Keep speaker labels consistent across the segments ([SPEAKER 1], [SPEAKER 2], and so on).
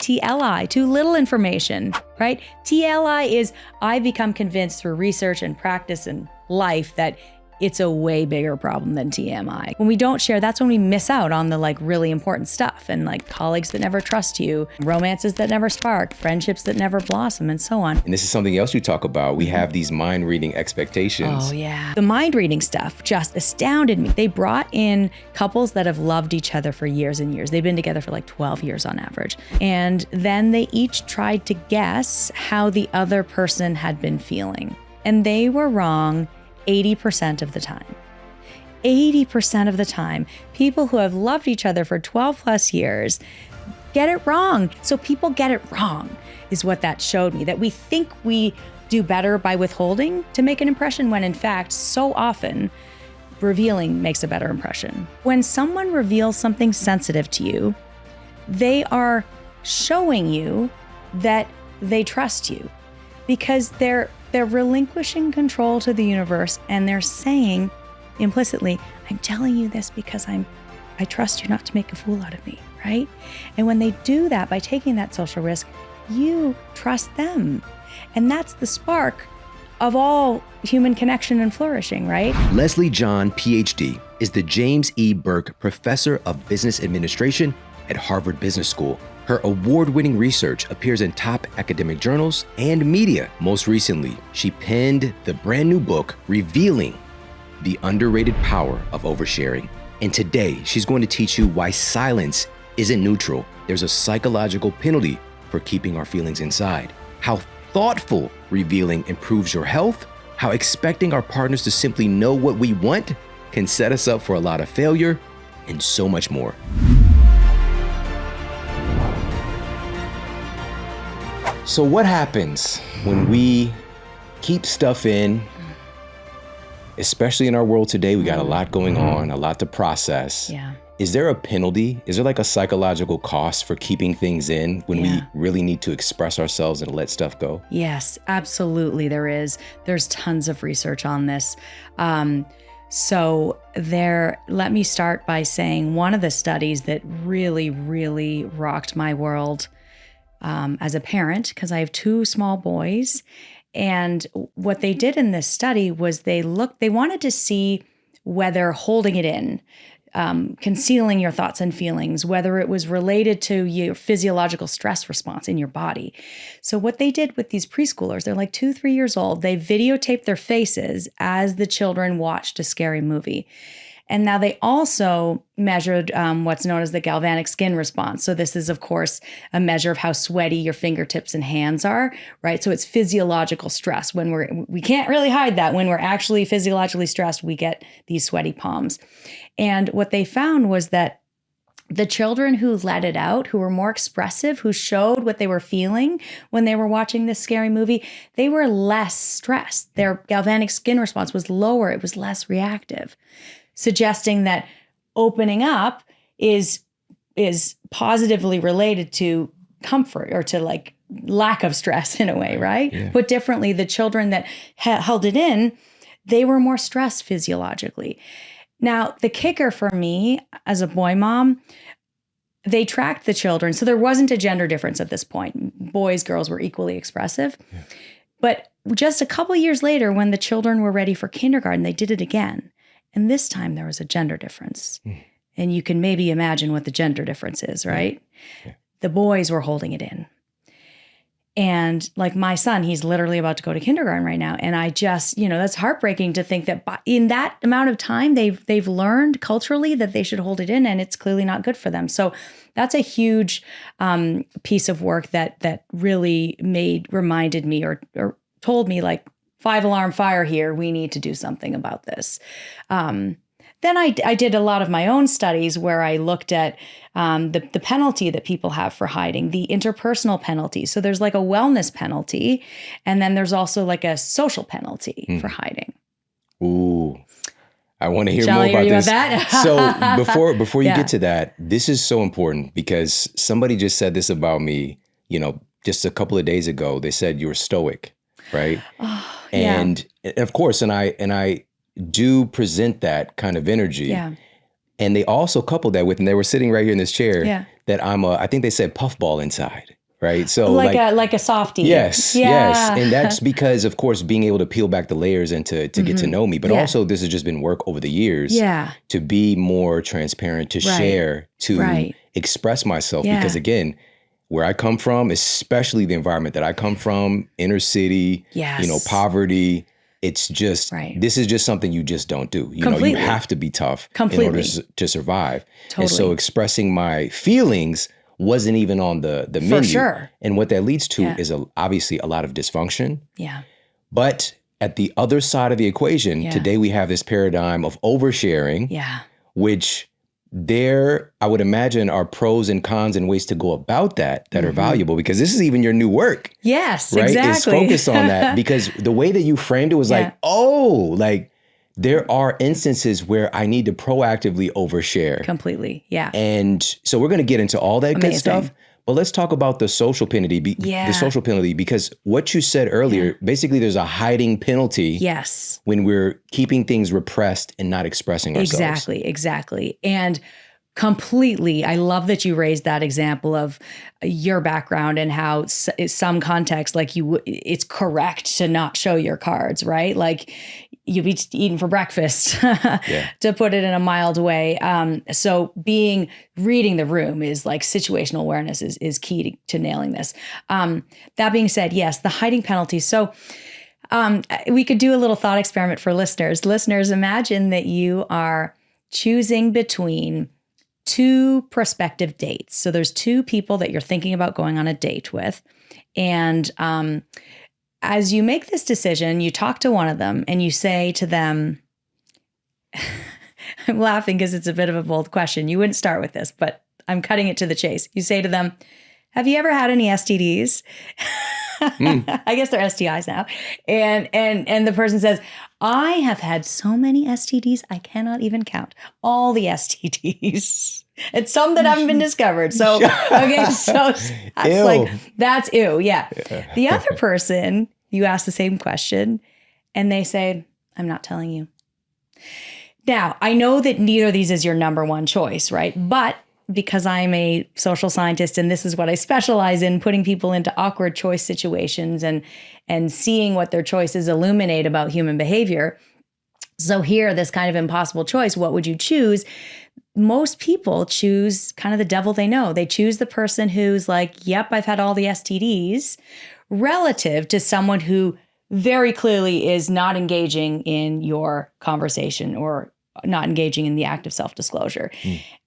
[SPEAKER 1] TLI, too little information, right? TLI is I become convinced through research and practice and life that it's a way bigger problem than TMI. When we don't share, that's when we miss out on the like really important stuff, and like colleagues that never trust you, romances that never spark, friendships that never blossom, and so on.
[SPEAKER 2] And this is something else you talk about. We have these mind reading expectations.
[SPEAKER 1] Oh yeah. The mind reading stuff just astounded me. They brought in couples that have loved each other for years and years. They've been together for like 12 years on average. And then they each tried to guess how the other person had been feeling. And they were wrong 80% of the time. 80% of the time, people who have loved each other for 12 plus years get it wrong. So people get it wrong is what that showed me, that we think we do better by withholding to make an impression when in fact, so often revealing makes a better impression. When someone reveals something sensitive to you, they are showing you that they trust you because they're relinquishing control to the universe, and they're saying implicitly, I'm telling you this because I trust you not to make a fool out of me, right? And when they do that, by taking that social risk, you trust them. And that's the spark of all human connection and flourishing, right?
[SPEAKER 2] Leslie John, PhD, is the James E. Burke Professor of Business Administration at Harvard Business School. Her award-winning research appears in top academic journals and media. Most recently, she penned the brand new book, Revealing the Underrated Power of Oversharing. And today, she's going to teach you why silence isn't neutral. There's a psychological penalty for keeping our feelings inside. How thoughtful revealing improves your health. How expecting our partners to simply know what we want can set us up for a lot of failure, and so much more. So what happens when we keep stuff in, especially in our world today? We got a lot going on, a lot to process.
[SPEAKER 1] Yeah.
[SPEAKER 2] Is there a penalty? Is there like a psychological cost for keeping things in when we really need to express ourselves and let stuff go?
[SPEAKER 1] Yes, absolutely there is. There's tons of research on this. Let me start by saying one of the studies that really, really rocked my world as a parent, because I have two small boys. And what they did in this study was they wanted to see whether holding it in, concealing your thoughts and feelings, whether it was related to your physiological stress response in your body. So what they did with these preschoolers, they're like 2-3 years old, they videotaped their faces as the children watched a scary movie. And now they also measured what's known as the galvanic skin response. So this is, of course, a measure of how sweaty your fingertips and hands are, right? So it's physiological stress. When we can't really hide that. When we're actually physiologically stressed, we get these sweaty palms. And what they found was that the children who let it out, who were more expressive, who showed what they were feeling when they were watching this scary movie, they were less stressed. Their galvanic skin response was lower. It was less reactive, suggesting that opening up is positively related to comfort or to like lack of stress in a way, right? Yeah. Put differently, the children that held it in, they were more stressed physiologically. Now, the kicker for me as a boy mom, they tracked the children. So there wasn't a gender difference at this point. Boys, girls were equally expressive. Yeah. But just a couple years later, when the children were ready for kindergarten, they did it again. And this time there was a gender difference. And you can maybe imagine what the gender difference is, right? Yeah. The boys were holding it in. And like my son, he's literally about to go to kindergarten right now. And I just, that's heartbreaking to think that in that amount of time, they've learned culturally that they should hold it in, and it's clearly not good for them. So that's a huge piece of work that really reminded me or told me like, 5-alarm fire here. We need to do something about this. Then I did a lot of my own studies where I looked at the penalty that people have for hiding, the interpersonal penalty. So there's like a wellness penalty, and then there's also like a social penalty for hiding.
[SPEAKER 2] Ooh, I want to hear more about this. So before you get to that, this is so important because somebody just said this about me, just a couple of days ago. They said you were stoic, right? And of course, and I do present that kind of energy. Yeah. And they also coupled that with, and they were sitting right here in this chair. Yeah. that I think they said puffball inside. Right. So
[SPEAKER 1] like a softie.
[SPEAKER 2] Yes.
[SPEAKER 1] Yeah.
[SPEAKER 2] Yes. And that's because, of course, being able to peel back the layers and to get to know me. But also this has just been work over the years to be more transparent, to share, to express myself. Because again, where I come from, especially the environment that I come from, inner city, poverty, it's just, this is just something you just don't do. You know, you have to be tough in order to survive. And so expressing my feelings wasn't even on the menu.
[SPEAKER 1] For sure.
[SPEAKER 2] And what that leads to is obviously a lot of dysfunction.
[SPEAKER 1] Yeah.
[SPEAKER 2] But at the other side of the equation, today we have this paradigm of oversharing, which I would imagine are pros and cons and ways to go about that are valuable, because this is even your new work.
[SPEAKER 1] Yes,
[SPEAKER 2] right?
[SPEAKER 1] exactly.
[SPEAKER 2] It's focused on that, because the way that you framed it was there are instances where I need to proactively overshare.
[SPEAKER 1] Completely, yeah.
[SPEAKER 2] And so we're going to get into all that good stuff, but let's talk about the social penalty. Because what you said earlier, basically there's a hiding penalty.
[SPEAKER 1] Yes.
[SPEAKER 2] When we're keeping things repressed and not expressing ourselves.
[SPEAKER 1] Exactly. And completely, I love that you raised that example of your background and how some context, like it's correct to not show your cards, right? Like you'll be eating for breakfast, to put it in a mild way. So reading the room is like situational awareness is key to nailing this. That being said, yes, the hiding penalty. So we could do a little thought experiment for listeners. Listeners, imagine that you are choosing between two prospective dates. So there's two people that you're thinking about going on a date with. And as you make this decision, you talk to one of them and you say to them, I'm laughing because it's a bit of a bold question. You wouldn't start with this, but I'm cutting it to the chase. You say to them, have you ever had any STDs? I guess they're STIs now. And the person says, I have had so many STDs, I cannot even count all the STDs. It's some that haven't been discovered. So, okay, so that's ew. Yeah. The other person, you ask the same question and they say, I'm not telling you. Now, I know that neither of these is your number one choice, right? But because I'm a social scientist and this is what I specialize in, putting people into awkward choice situations and seeing what their choices illuminate about human behavior. So here, this kind of impossible choice, what would you choose? Most people choose kind of the devil they know. They choose the person who's like, yep, I've had all the STDs, relative to someone who very clearly is not engaging in your conversation or not engaging in the act of self-disclosure.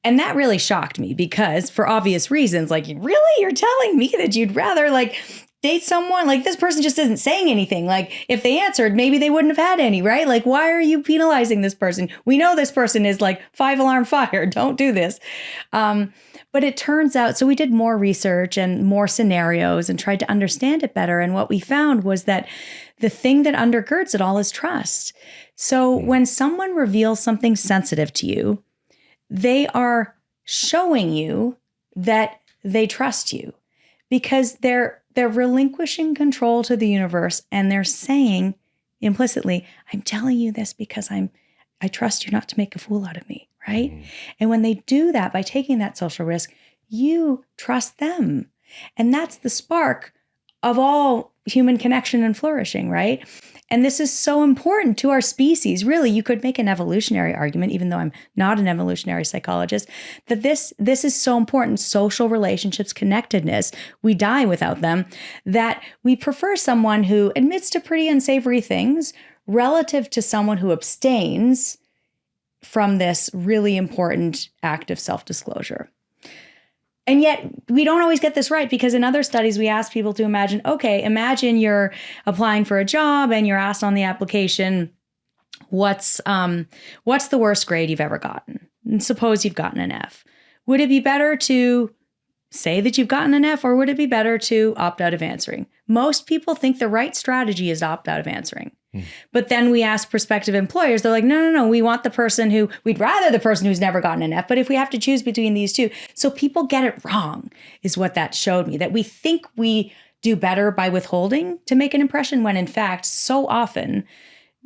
[SPEAKER 1] And that really shocked me because for obvious reasons, like, really, you're telling me that you'd rather like date someone like this person just isn't saying anything. Like if they answered, maybe they wouldn't have had any, right? Like, why are you penalizing this person? We know this person is like 5-alarm fire. Don't do this. But it turns out, so we did more research and more scenarios and tried to understand it better. And what we found was that the thing that undergirds it all is trust. So when someone reveals something sensitive to you, they are showing you that they trust you because they're relinquishing control to the universe and they're saying implicitly, I'm telling you this because I trust you not to make a fool out of me, right? And when they do that by taking that social risk, you trust them. And that's the spark of all human connection and flourishing, right? And this is so important to our species. Really, you could make an evolutionary argument, even though I'm not an evolutionary psychologist, that this is so important. Social relationships, connectedness, we die without them, that we prefer someone who admits to pretty unsavory things relative to someone who abstains from this really important act of self-disclosure. And yet we don't always get this right because in other studies, we ask people to imagine you're applying for a job and you're asked on the application, what's the worst grade you've ever gotten? And suppose you've gotten an F. Would it be better to say that you've gotten an F or would it be better to opt out of answering? Most people think the right strategy is to opt out of answering. But then we ask prospective employers, they're like, no, we'd rather the person who's never gotten an F, but if we have to choose between these two. So people get it wrong is what that showed me, that we think we do better by withholding to make an impression when in fact, so often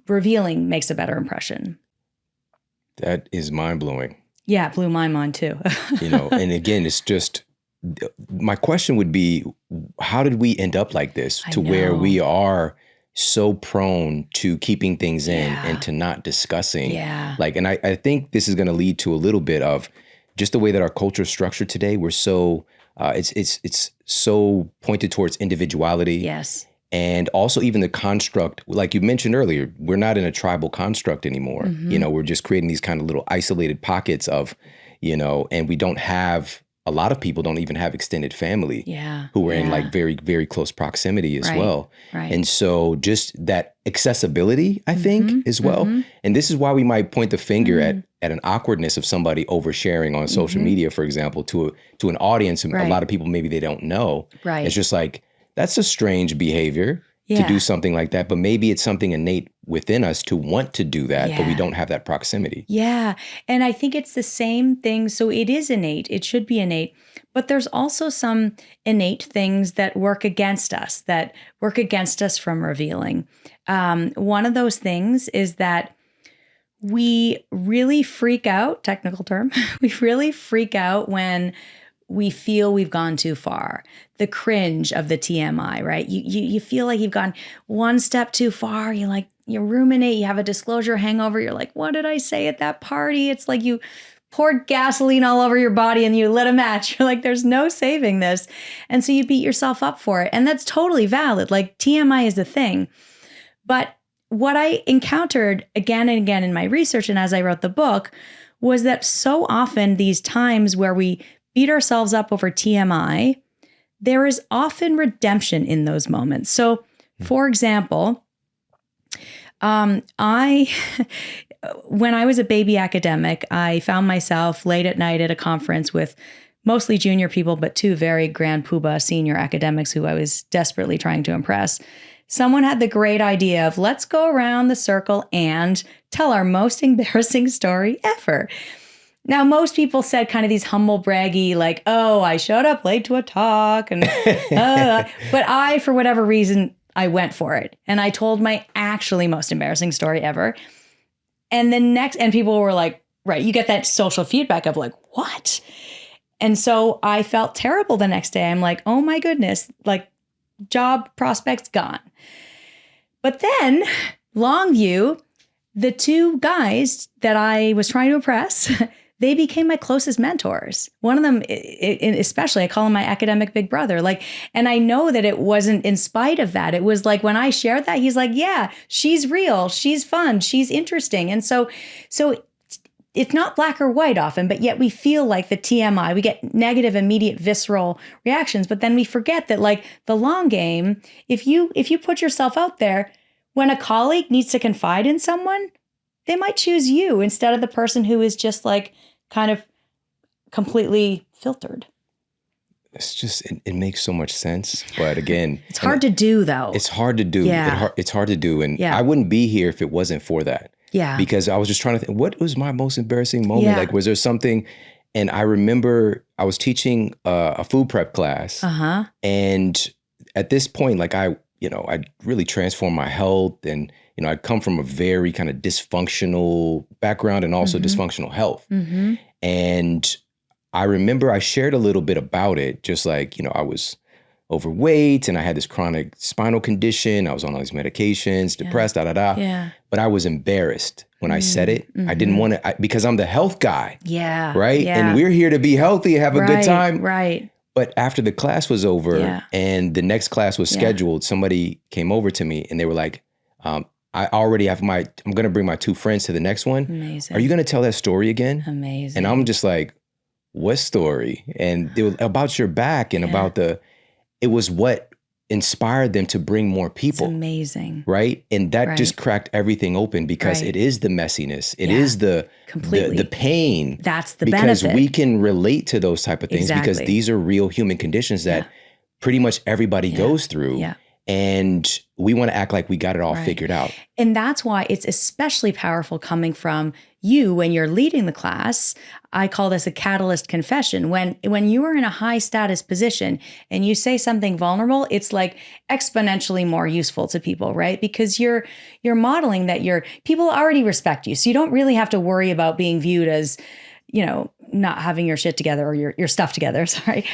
[SPEAKER 1] revealing makes a better impression.
[SPEAKER 2] That is mind-blowing.
[SPEAKER 1] Yeah, it blew my mind too.
[SPEAKER 2] And again, it's just, my question would be, how did we end up like this to where we are so prone to keeping things in and to not discussing? Like, and I think this is going to lead to a little bit of just the way that our culture is structured today. We're so, it's so pointed towards individuality.
[SPEAKER 1] Yes.
[SPEAKER 2] And also even the construct, like you mentioned earlier, we're not in a tribal construct anymore. We're just creating these kind of little isolated pockets of, and we don't have, a lot of people don't even have extended family who are in like very, very close proximity as well.
[SPEAKER 1] Right.
[SPEAKER 2] And so just that accessibility, I think, as well. And this is why we might point the finger at an awkwardness of somebody oversharing on social media, for example, to an audience who a lot of people, maybe they don't know.
[SPEAKER 1] Right.
[SPEAKER 2] It's just like, that's a strange behavior to do something like that, but maybe it's something innate within us to want to do that, but we don't have that proximity.
[SPEAKER 1] Yeah. And I think it's the same thing. So it is innate. It should be innate. But there's also some innate things that work against us from revealing. One of those things is that we really freak out, technical term, we really freak out when we feel we've gone too far. The cringe of the TMI, right? You feel like you've gone one step too far. You ruminate, you have a disclosure hangover. You're like, what did I say at that party? It's like you poured gasoline all over your body and you lit a match. You're like, there's no saving this. And so you beat yourself up for it. And that's totally valid. Like TMI is a thing. But what I encountered again and again in my research and as I wrote the book was that so often these times where we beat ourselves up over TMI, there is often redemption in those moments. So, for example, when I was a baby academic, I found myself late at night at a conference with mostly junior people, but two very grand poobah senior academics who I was desperately trying to impress. Someone had the great idea of let's go around the circle and tell our most embarrassing story ever. Now, most people said kind of these humble braggy, like, oh, I showed up late to a talk. And but I, for whatever reason, I went for it. And I told my actually most embarrassing story ever. And and people were like, right, you get that social feedback of like, what? And so I felt terrible the next day. I'm like, oh my goodness, like job prospects gone. But then Longview, the two guys that I was trying to impress, they became my closest mentors. One of them, especially, I call him my academic big brother. Like, and I know that it wasn't in spite of that. It was like when I shared that, he's like, yeah, she's real, she's fun, she's interesting. And so it's not black or white often, but yet we feel like the TMI, we get negative, immediate, visceral reactions. But then we forget that like the long game, if you put yourself out there, when a colleague needs to confide in someone, they might choose you instead of the person who is just like kind of completely filtered.
[SPEAKER 2] It's just, it makes so much sense. But again,
[SPEAKER 1] it's hard to do though.
[SPEAKER 2] It's hard to do.
[SPEAKER 1] Yeah.
[SPEAKER 2] It's hard to do. And I wouldn't be here if it wasn't for that.
[SPEAKER 1] Yeah.
[SPEAKER 2] Because I was just trying to think, what was my most embarrassing moment? Yeah. Like, was there something? And I remember I was teaching a food prep class. And at this point, like I really transformed my health, and I'd come from a very kind of dysfunctional background and also dysfunctional health. And I remember I shared a little bit about it, just like, I was overweight and I had this chronic spinal condition. I was on all these medications, depressed,
[SPEAKER 1] Yeah.
[SPEAKER 2] But I was embarrassed when I said it. I didn't want to, because I'm the health guy.
[SPEAKER 1] Yeah.
[SPEAKER 2] Right.
[SPEAKER 1] Yeah.
[SPEAKER 2] And we're here to be healthy and have a good time.
[SPEAKER 1] Right.
[SPEAKER 2] But after the class was over and the next class was scheduled, somebody came over to me and they were like, I already have I'm going to bring my two friends to the next one.
[SPEAKER 1] Amazing.
[SPEAKER 2] Are you going to tell that story again?
[SPEAKER 1] Amazing.
[SPEAKER 2] And I'm just like, what story? And it was about your back and about it was what inspired them to bring more people.
[SPEAKER 1] It's amazing.
[SPEAKER 2] Right? And that just cracked everything open because it is the messiness. It is the pain.
[SPEAKER 1] That's the
[SPEAKER 2] because
[SPEAKER 1] benefit.
[SPEAKER 2] We can relate to those type of things because these are real human conditions that pretty much everybody goes through.
[SPEAKER 1] Yeah.
[SPEAKER 2] And we want to act like we got it all figured out.
[SPEAKER 1] And that's why it's especially powerful coming from you when you're leading the class. I call this a catalyst confession. When you are in a high status position and you say something vulnerable, it's like exponentially more useful to people, right? Because you're modeling that people already respect you. So you don't really have to worry about being viewed as, not having your shit together or your stuff together, sorry.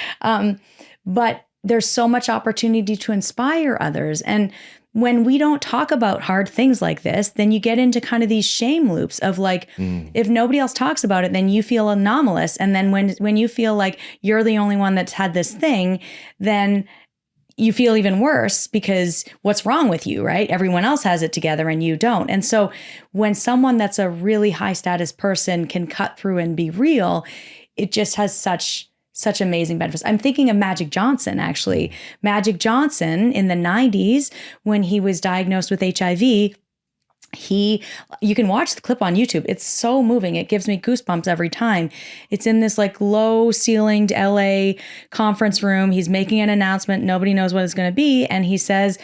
[SPEAKER 1] But there's so much opportunity to inspire others. And when we don't talk about hard things like this, then you get into kind of these shame loops of like, if nobody else talks about it, then you feel anomalous. And then when you feel like you're the only one that's had this thing, then you feel even worse because what's wrong with you, right? Everyone else has it together and you don't. And so when someone that's a really high status person can cut through and be real, it just has such amazing benefits. I'm thinking of Magic Johnson, actually. Magic Johnson in the 90s, when he was diagnosed with HIV, you can watch the clip on YouTube. It's so moving. It gives me goosebumps every time. It's in this like low ceilinged LA conference room. He's making an announcement. Nobody knows what it's going to be. And he says,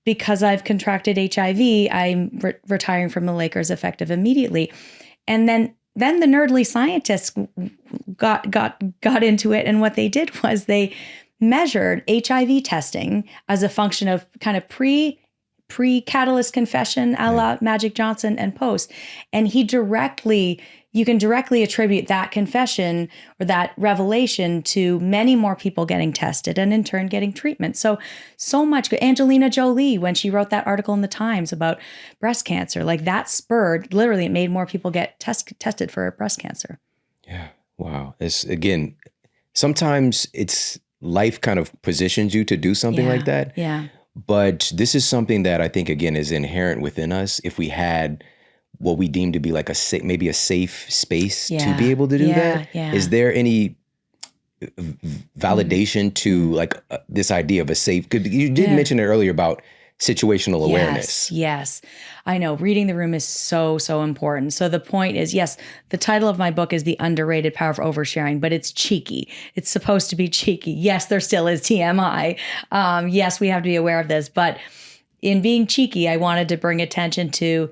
[SPEAKER 1] because I've contracted HIV, I'm retiring from the Lakers effective immediately. And then the nerdly scientists got into it. And what they did was they measured HIV testing as a function of kind of pre-catalyst confession a la Magic Johnson and post. And you can directly attribute that confession or that revelation to many more people getting tested and in turn getting treatment. So much good. Angelina Jolie, when she wrote that article in the Times about breast cancer, like that literally it made more people get tested for breast cancer.
[SPEAKER 2] Yeah. Wow. Sometimes it's life kind of positions you to do something like that.
[SPEAKER 1] Yeah.
[SPEAKER 2] But this is something that I think, again, is inherent within us. If we had what we deem to be like maybe a safe space to be able to do that, is there any validation to like this idea of a safe? You did mention it earlier about situational awareness.
[SPEAKER 1] Yes. I know. Reading the room is so, so important. So the point is, yes, the title of my book is The Underrated Power of Oversharing, but it's cheeky. It's supposed to be cheeky. Yes, there still is TMI. Yes, we have to be aware of this. But in being cheeky, I wanted to bring attention to,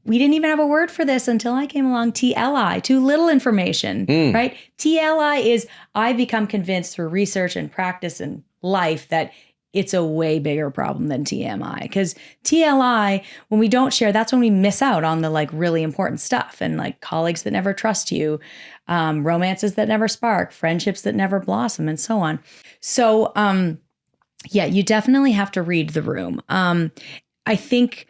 [SPEAKER 1] we didn't even have a word for this until I came along, TLI, too little information, right? TLI is, I've become convinced through research and practice and life that it's a way bigger problem than TMI. Because TLI, when we don't share, that's when we miss out on the like really important stuff, and like colleagues that never trust you, romances that never spark, friendships that never blossom, and so on. So you definitely have to read the room. I think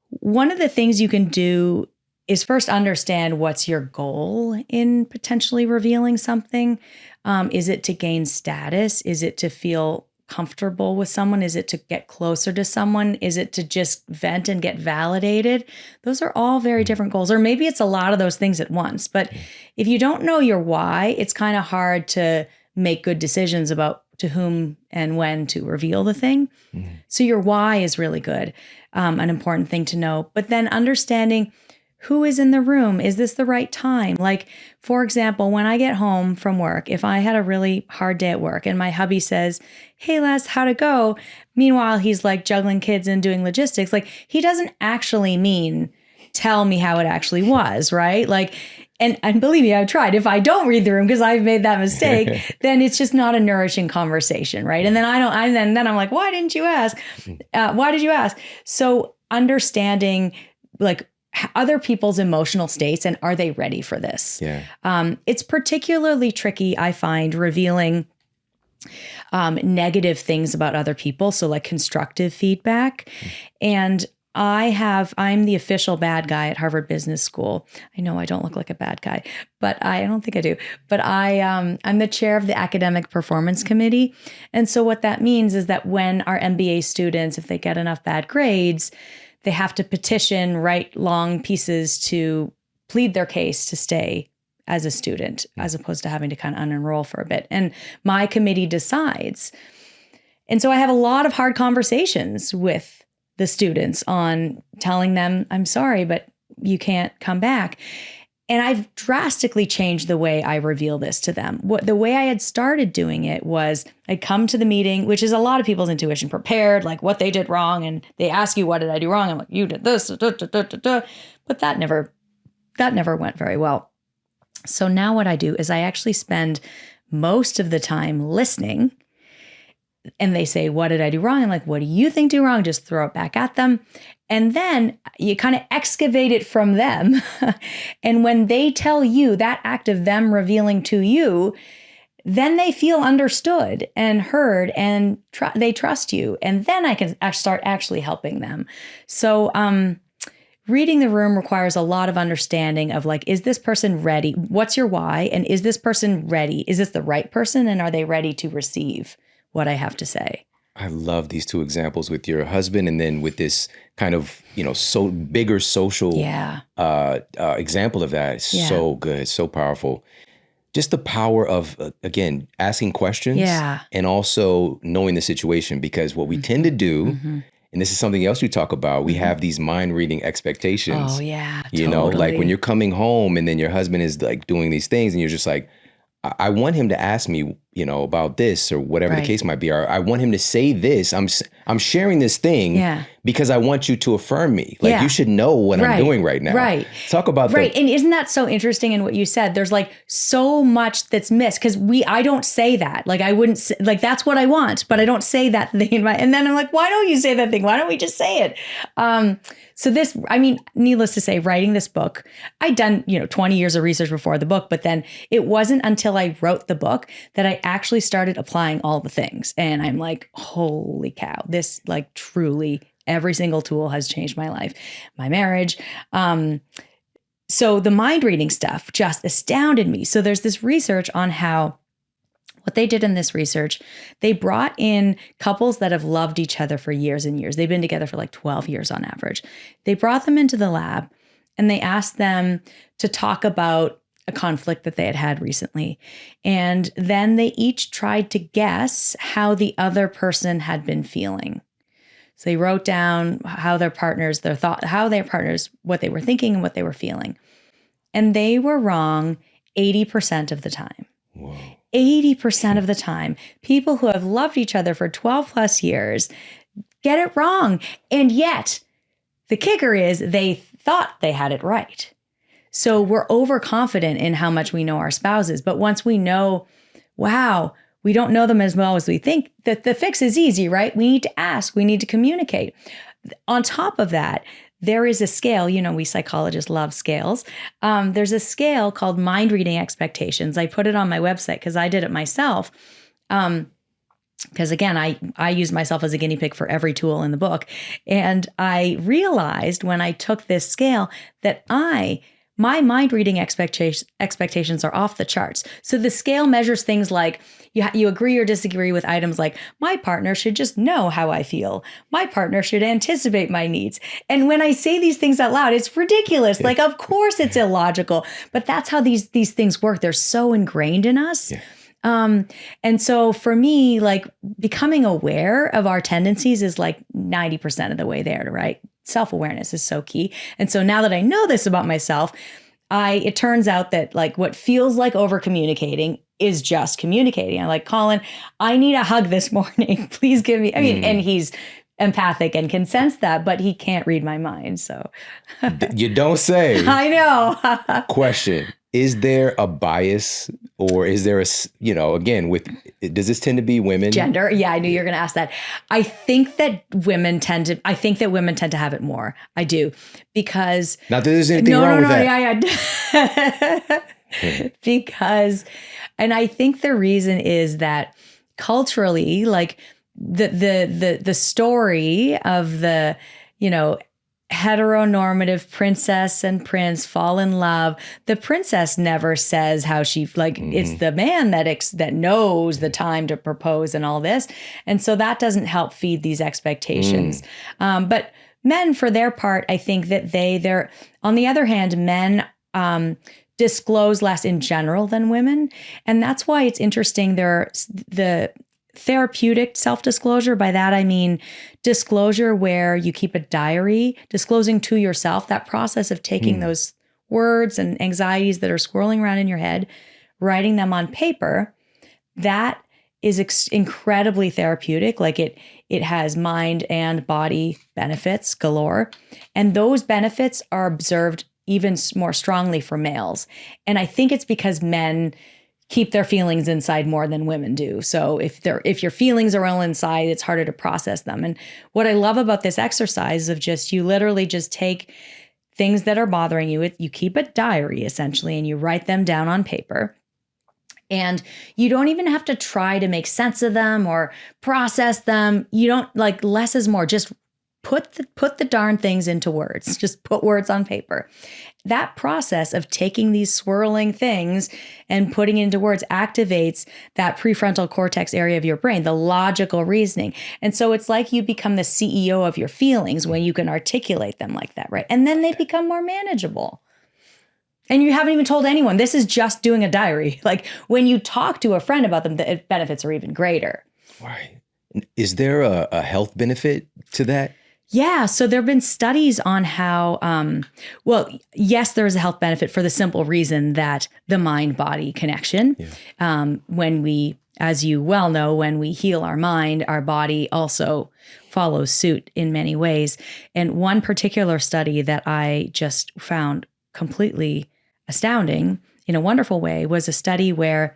[SPEAKER 1] one of the things you can do is first understand what's your goal in potentially revealing something. Is it to gain status? Is it to feel comfortable with someone? Is it to get closer to someone? Is it to just vent and get validated? Those are all very different goals. Or maybe it's a lot of those things at once. But if you don't know your why, it's kind of hard to make good decisions about to whom and when to reveal the thing. So your why is really good, an important thing to know. But then understanding who is in the room. Is this the right time? Like, for example, when I get home from work, if I had a really hard day at work and my hubby says, "Hey, Les, how'd it go?" Meanwhile, he's like juggling kids and doing logistics. Like, he doesn't actually mean, tell me how it actually was, right? Like, and believe me, I've tried. If I don't read the room because I've made that mistake, then it's just not a nourishing conversation, right? And then then I'm like, why didn't you ask? Why did you ask? So understanding like other people's emotional states and are they ready for this? It's particularly tricky, I find, revealing negative things about other people. So like constructive feedback. And I'm the official bad guy at Harvard Business School. I know I don't look like a bad guy, but I don't think I do. But I'm the chair of the Academic Performance Committee. And so what that means is that when our MBA students, if they get enough bad grades, they have to petition, write long pieces to plead their case to stay as a student, as opposed to having to kind of unenroll for a bit. And my committee decides. And so I have a lot of hard conversations with the students on telling them, I'm sorry, but you can't come back. And I've drastically changed the way I reveal this to them. The way I had started doing it was I'd come to the meeting, which is a lot of people's intuition, prepared, like what they did wrong. And they ask you, what did I do wrong? I'm like, you did this, But that never went very well. So now what I do is I actually spend most of the time listening and they say, what did I do wrong? I'm like, what do you think do wrong? Just throw it back at them. And then you kind of excavate it from them. And when they tell you that act of them revealing to you, then they feel understood and heard, and they trust you. And then I can start actually helping them. So reading the room requires a lot of understanding of like, is this person ready? What's your why? And is this person ready? Is this the right person? And are they ready to receive what I have to say?
[SPEAKER 2] I love these two examples with your husband, and then with this kind of, so bigger social example of that. It's so good, so powerful. Just the power of, again, asking questions and also knowing the situation, because what we tend to do, and this is something else you talk about, we have these mind reading expectations.
[SPEAKER 1] Oh, yeah.
[SPEAKER 2] You know, like when you're coming home and then your husband is like doing these things and you're just like, I want him to ask me, about this or whatever the case might be. Or I want him to say this. I'm sharing this thing because I want you to affirm me. Like you should know what I'm doing right now.
[SPEAKER 1] Right.
[SPEAKER 2] Talk about that.
[SPEAKER 1] And isn't that so interesting in what you said? There's like so much that's missed because I don't say that. Like I wouldn't say, like that's what I want, but I don't say that thing and then I'm like, why don't you say that thing? Why don't we just say it? So this, needless to say, writing this book, I'd done, 20 years of research before the book, but then it wasn't until I wrote the book that I actually started applying all the things. And I'm like, holy cow, this like truly every single tool has changed my life, my marriage. So the mind reading stuff just astounded me. So there's this research on how what they did in this research, they brought in couples that have loved each other for years and years. They've been together for like 12 years on average. They brought them into the lab and they asked them to talk about a conflict that they had had recently. And then they each tried to guess how the other person had been feeling. So they wrote down how their partners, what they were thinking and what they were feeling. And they were wrong 80% of the time.
[SPEAKER 2] Whoa.
[SPEAKER 1] 80% of the time, people who have loved each other for 12 plus years get it wrong. And yet the kicker is they thought they had it right. So we're overconfident in how much we know our spouses. But once we know, wow, we don't know them as well as we think, that the fix is easy, right? We need to ask, we need to communicate. On top of that, there is a scale, we psychologists love scales. There's a scale called mind reading expectations. I put it on my website because I did it myself. Because again, I use myself as a guinea pig for every tool in the book. And I realized when I took this scale that my mind reading expectations are off the charts. So the scale measures things like you agree or disagree with items like my partner should just know how I feel. My partner should anticipate my needs. And when I say these things out loud, it's ridiculous. Like, of course it's illogical, but that's how these things work. They're so ingrained in us. Yeah. And so for me, like becoming aware of our tendencies is like 90% of the way there, right? Self-awareness is so key. And so now that I know this about myself, it turns out that like what feels like over communicating is just communicating. I'm like, Colin, I need a hug this morning. Please give me, and he's empathic and can sense that, but he can't read my mind. So
[SPEAKER 2] you don't say.
[SPEAKER 1] I know.
[SPEAKER 2] Question. Is there a bias or is there again, does this tend to be women?
[SPEAKER 1] Gender? Yeah, I knew you were going to ask that. I think that women tend to have it more. I do. Because.
[SPEAKER 2] Not that there's anything wrong with that.
[SPEAKER 1] Yeah. Because, and I think the reason is that culturally, like the story of the, heteronormative princess and prince fall in love. The princess never says how she it's the man that knows the time to propose and all this. And so that doesn't help feed these expectations. But men, for their part, I think that they're on the other hand, men disclose less in general than women. And that's why it's interesting. The therapeutic self-disclosure, by that I mean disclosure where you keep a diary, disclosing to yourself, that process of taking those words and anxieties that are swirling around in your head, writing them on paper, that is incredibly therapeutic. Like it has mind and body benefits galore. And those benefits are observed even more strongly for males. And I think it's because men keep their feelings inside more than women do. So if your feelings are all inside, it's harder to process them. And what I love about this exercise of just, you literally just take things that are bothering you, you keep a diary essentially, and you write them down on paper. And you don't even have to try to make sense of them or process them. You don't, like, less is more. Just put the darn things into words. Just put words on paper. That process of taking these swirling things and putting it into words activates that prefrontal cortex area of your brain, the logical reasoning. And so it's like you become the CEO of your feelings when you can articulate them like that, right? And then they become more manageable. And you haven't even told anyone. This is just doing a diary. Like, when you talk to a friend about them, the benefits are even greater.
[SPEAKER 2] Right. Is there a health benefit to that?
[SPEAKER 1] Yeah. So there have been studies on how, well, yes, there is a health benefit for the simple reason that the mind-body connection, when we, as you well know, when we heal our mind, our body also follows suit in many ways. And one particular study that I just found completely astounding in a wonderful way was a study where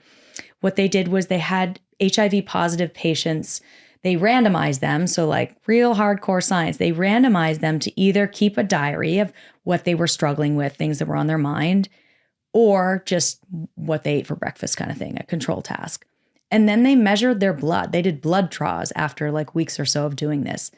[SPEAKER 1] what they did was they had HIV positive patients. They randomized them. So, like, real hardcore science, they randomized them to either keep a diary of what they were struggling with, things that were on their mind, or just what they ate for breakfast kind of thing, a control task. And then they measured their blood. They did blood draws after like weeks or so of doing this.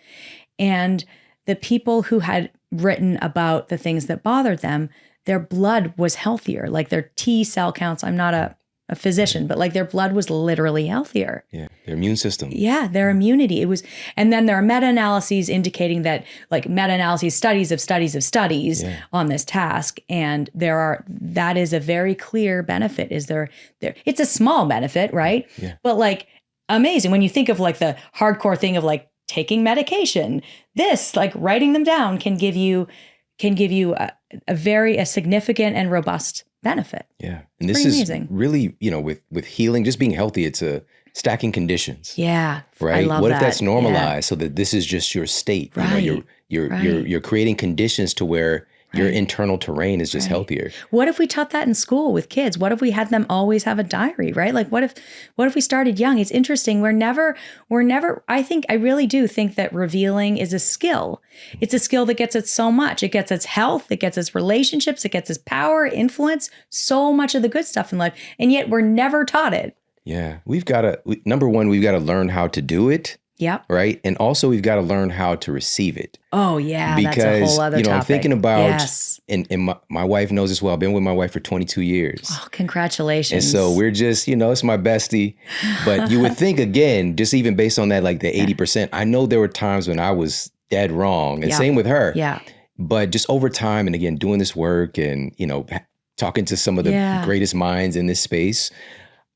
[SPEAKER 1] And the people who had written about the things that bothered them, their blood was healthier, like their T cell counts. I'm not a physician, but like their blood was literally healthier.
[SPEAKER 2] Yeah, their immune system.
[SPEAKER 1] Yeah, their immunity. It was, and then there are meta-analyses indicating that, like, meta-analyses, studies of studies on this task, and that is a very clear benefit. Is there? It's a small benefit, right?
[SPEAKER 2] Yeah.
[SPEAKER 1] But like, amazing when you think of like the hardcore thing of like taking medication. This, like, writing them down can give you a very significant and robust benefit.
[SPEAKER 2] Yeah. And this is amazing. Really, with healing, just being healthy, it's a stacking conditions.
[SPEAKER 1] Yeah.
[SPEAKER 2] Right.
[SPEAKER 1] I love
[SPEAKER 2] what
[SPEAKER 1] that.
[SPEAKER 2] if that's normalized so that this is just your state?
[SPEAKER 1] Right.
[SPEAKER 2] You're creating conditions to where your internal terrain is just healthier.
[SPEAKER 1] What if we taught that in school with kids? What if we had them always have a diary, right? Like, what if we started young? It's interesting. We're never, I really do think that revealing is a skill. It's a skill that gets us so much. It gets us health. It gets us relationships. It gets us power, influence, so much of the good stuff in life. And yet we're never taught it.
[SPEAKER 2] Yeah. Number one, we've got to learn how to do it.
[SPEAKER 1] Yep.
[SPEAKER 2] Right. And also we've got to learn how to receive it.
[SPEAKER 1] Oh, yeah.
[SPEAKER 2] Because,
[SPEAKER 1] that's a whole other topic.
[SPEAKER 2] I'm thinking about, and my wife knows as well. I've been with my wife for 22 years.
[SPEAKER 1] Oh, congratulations.
[SPEAKER 2] And so we're just, it's my bestie. But you would think, again, just even based on that, like the 80%, I know there were times when I was dead wrong. And same with her.
[SPEAKER 1] Yeah.
[SPEAKER 2] But just over time, and again, doing this work and, talking to some of the greatest minds in this space,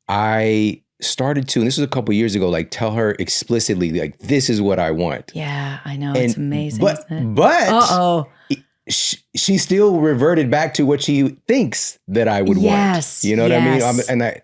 [SPEAKER 2] I started to, and this was a couple years ago, like tell her explicitly, like, this is what I want.
[SPEAKER 1] Yeah, I know. It's amazing.
[SPEAKER 2] But she still reverted back to what she thinks that I would want. You know what I mean?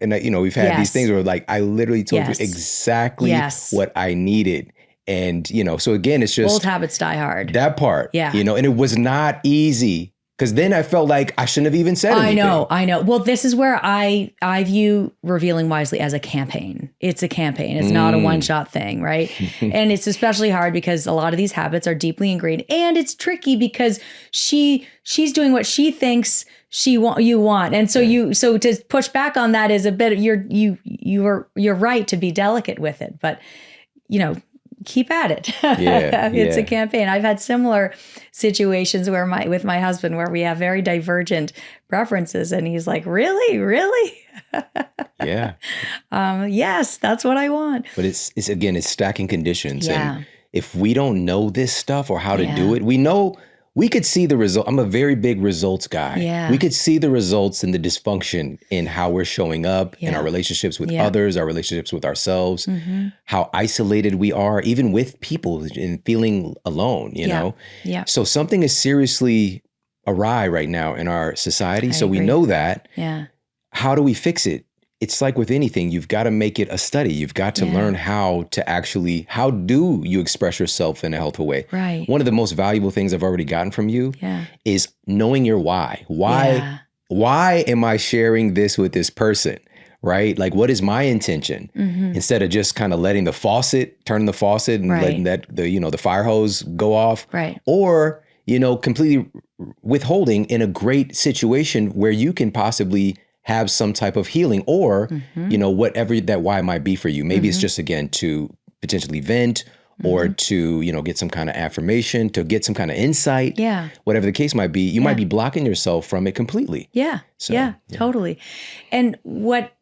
[SPEAKER 2] And we've had these things where, like, I literally told you exactly what I needed. And, so again, it's just
[SPEAKER 1] old habits die hard.
[SPEAKER 2] That part. Yeah. And it was not easy. Because then I felt like I shouldn't have even said anything.
[SPEAKER 1] I know. Well, this is where I view Revealing Wisely as a campaign. It's a campaign. It's not a one-shot thing, right? And it's especially hard because a lot of these habits are deeply ingrained. And it's tricky because she's doing what she thinks you want. And so so to push back on that is a bit, you're right to be delicate with it. But, keep at it. It's a campaign. I've had similar situations where with my husband where we have very divergent preferences, and he's like, really? Yes, that's what I want.
[SPEAKER 2] But it's stacking conditions. And if we don't know this stuff or how to do it, we could see the result. I'm a very big results guy. Yeah. We could see the results and the dysfunction in how we're showing up in our relationships with others, our relationships with ourselves, how isolated we are, even with people, and feeling alone, you know? Yeah. So something is seriously awry right now in our society. I agree. We know that. Yeah. How do we fix it? It's like with anything, you've got to make it a study. You've got to learn how do you express yourself in a healthful way? Right. One of the most valuable things I've already gotten from you is knowing your why. Why am I sharing this with this person? right? Like, what is my intention? Instead of just kind of turning the faucet and letting the fire hose go off.
[SPEAKER 1] Right.
[SPEAKER 2] Or, completely withholding in a great situation where you can possibly have some type of healing or, whatever that why might be for you. Maybe it's just, again, to potentially vent or to, get some kind of affirmation, to get some kind of insight.
[SPEAKER 1] Yeah.
[SPEAKER 2] Whatever the case might be, you might be blocking yourself from it completely.
[SPEAKER 1] Yeah. So, totally. And what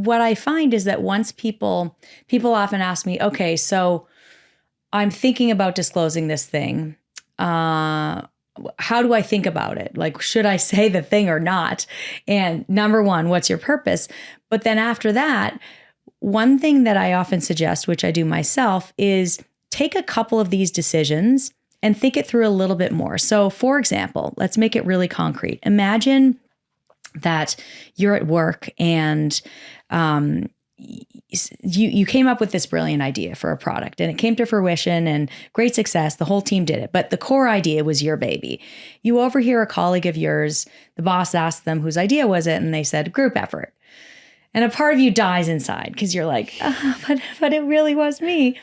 [SPEAKER 1] I find is that once people often ask me, okay, so I'm thinking about disclosing this thing. How do I think about it? Like, should I say the thing or not? And number one, what's your purpose? But then after that, one thing that I often suggest, which I do myself, is take a couple of these decisions and think it through a little bit more. So for example, let's make it really concrete. Imagine that you're at work and you came up with this brilliant idea for a product and it came to fruition and great success. The whole team did it. But the core idea was your baby. You overhear a colleague of yours, the boss asked them whose idea was it, and they said group effort. And a part of you dies inside because you're like, but it really was me.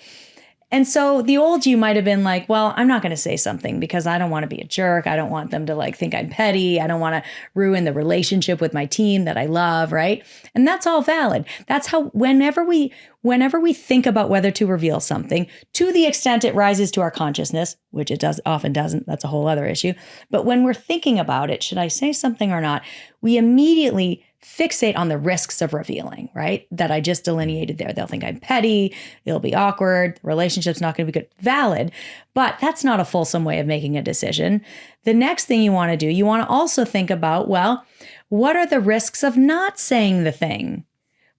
[SPEAKER 1] And so the old you might have been like, well, I'm not going to say something because I don't want to be a jerk. I don't want them to think I'm petty. I don't want to ruin the relationship with my team that I love, right? And that's all valid. That's how whenever we think about whether to reveal something, to the extent it rises to our consciousness, which it often doesn't, that's a whole other issue. But when we're thinking about it, should I say something or not? We immediately fixate on the risks of revealing, right? That I just delineated there. They'll think I'm petty. It'll be awkward. The relationship's not going to be good. Valid, but that's not a fulsome way of making a decision. The next thing you want to do, you want to also think about, well, what are the risks of not saying the thing?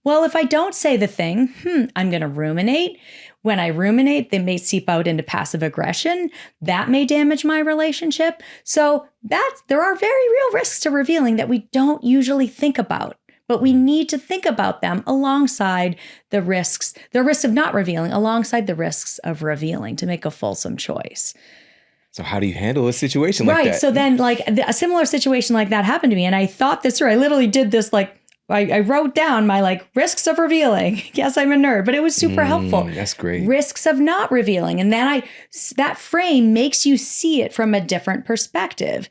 [SPEAKER 1] Well, if I don't say the thing, I'm going to ruminate. When I ruminate, they may seep out into passive aggression. That may damage my relationship. So there are very real risks to revealing that we don't usually think about, but we need to think about them alongside the risks of not revealing, alongside the risks of revealing to make a fulsome choice.
[SPEAKER 2] So how do you handle a situation like that?
[SPEAKER 1] Right. So then a similar situation like that happened to me. And I thought this through. I literally did this I wrote down my risks of revealing. Yes, I'm a nerd, but it was super helpful.
[SPEAKER 2] That's great.
[SPEAKER 1] Risks of not revealing. And then that frame makes you see it from a different perspective.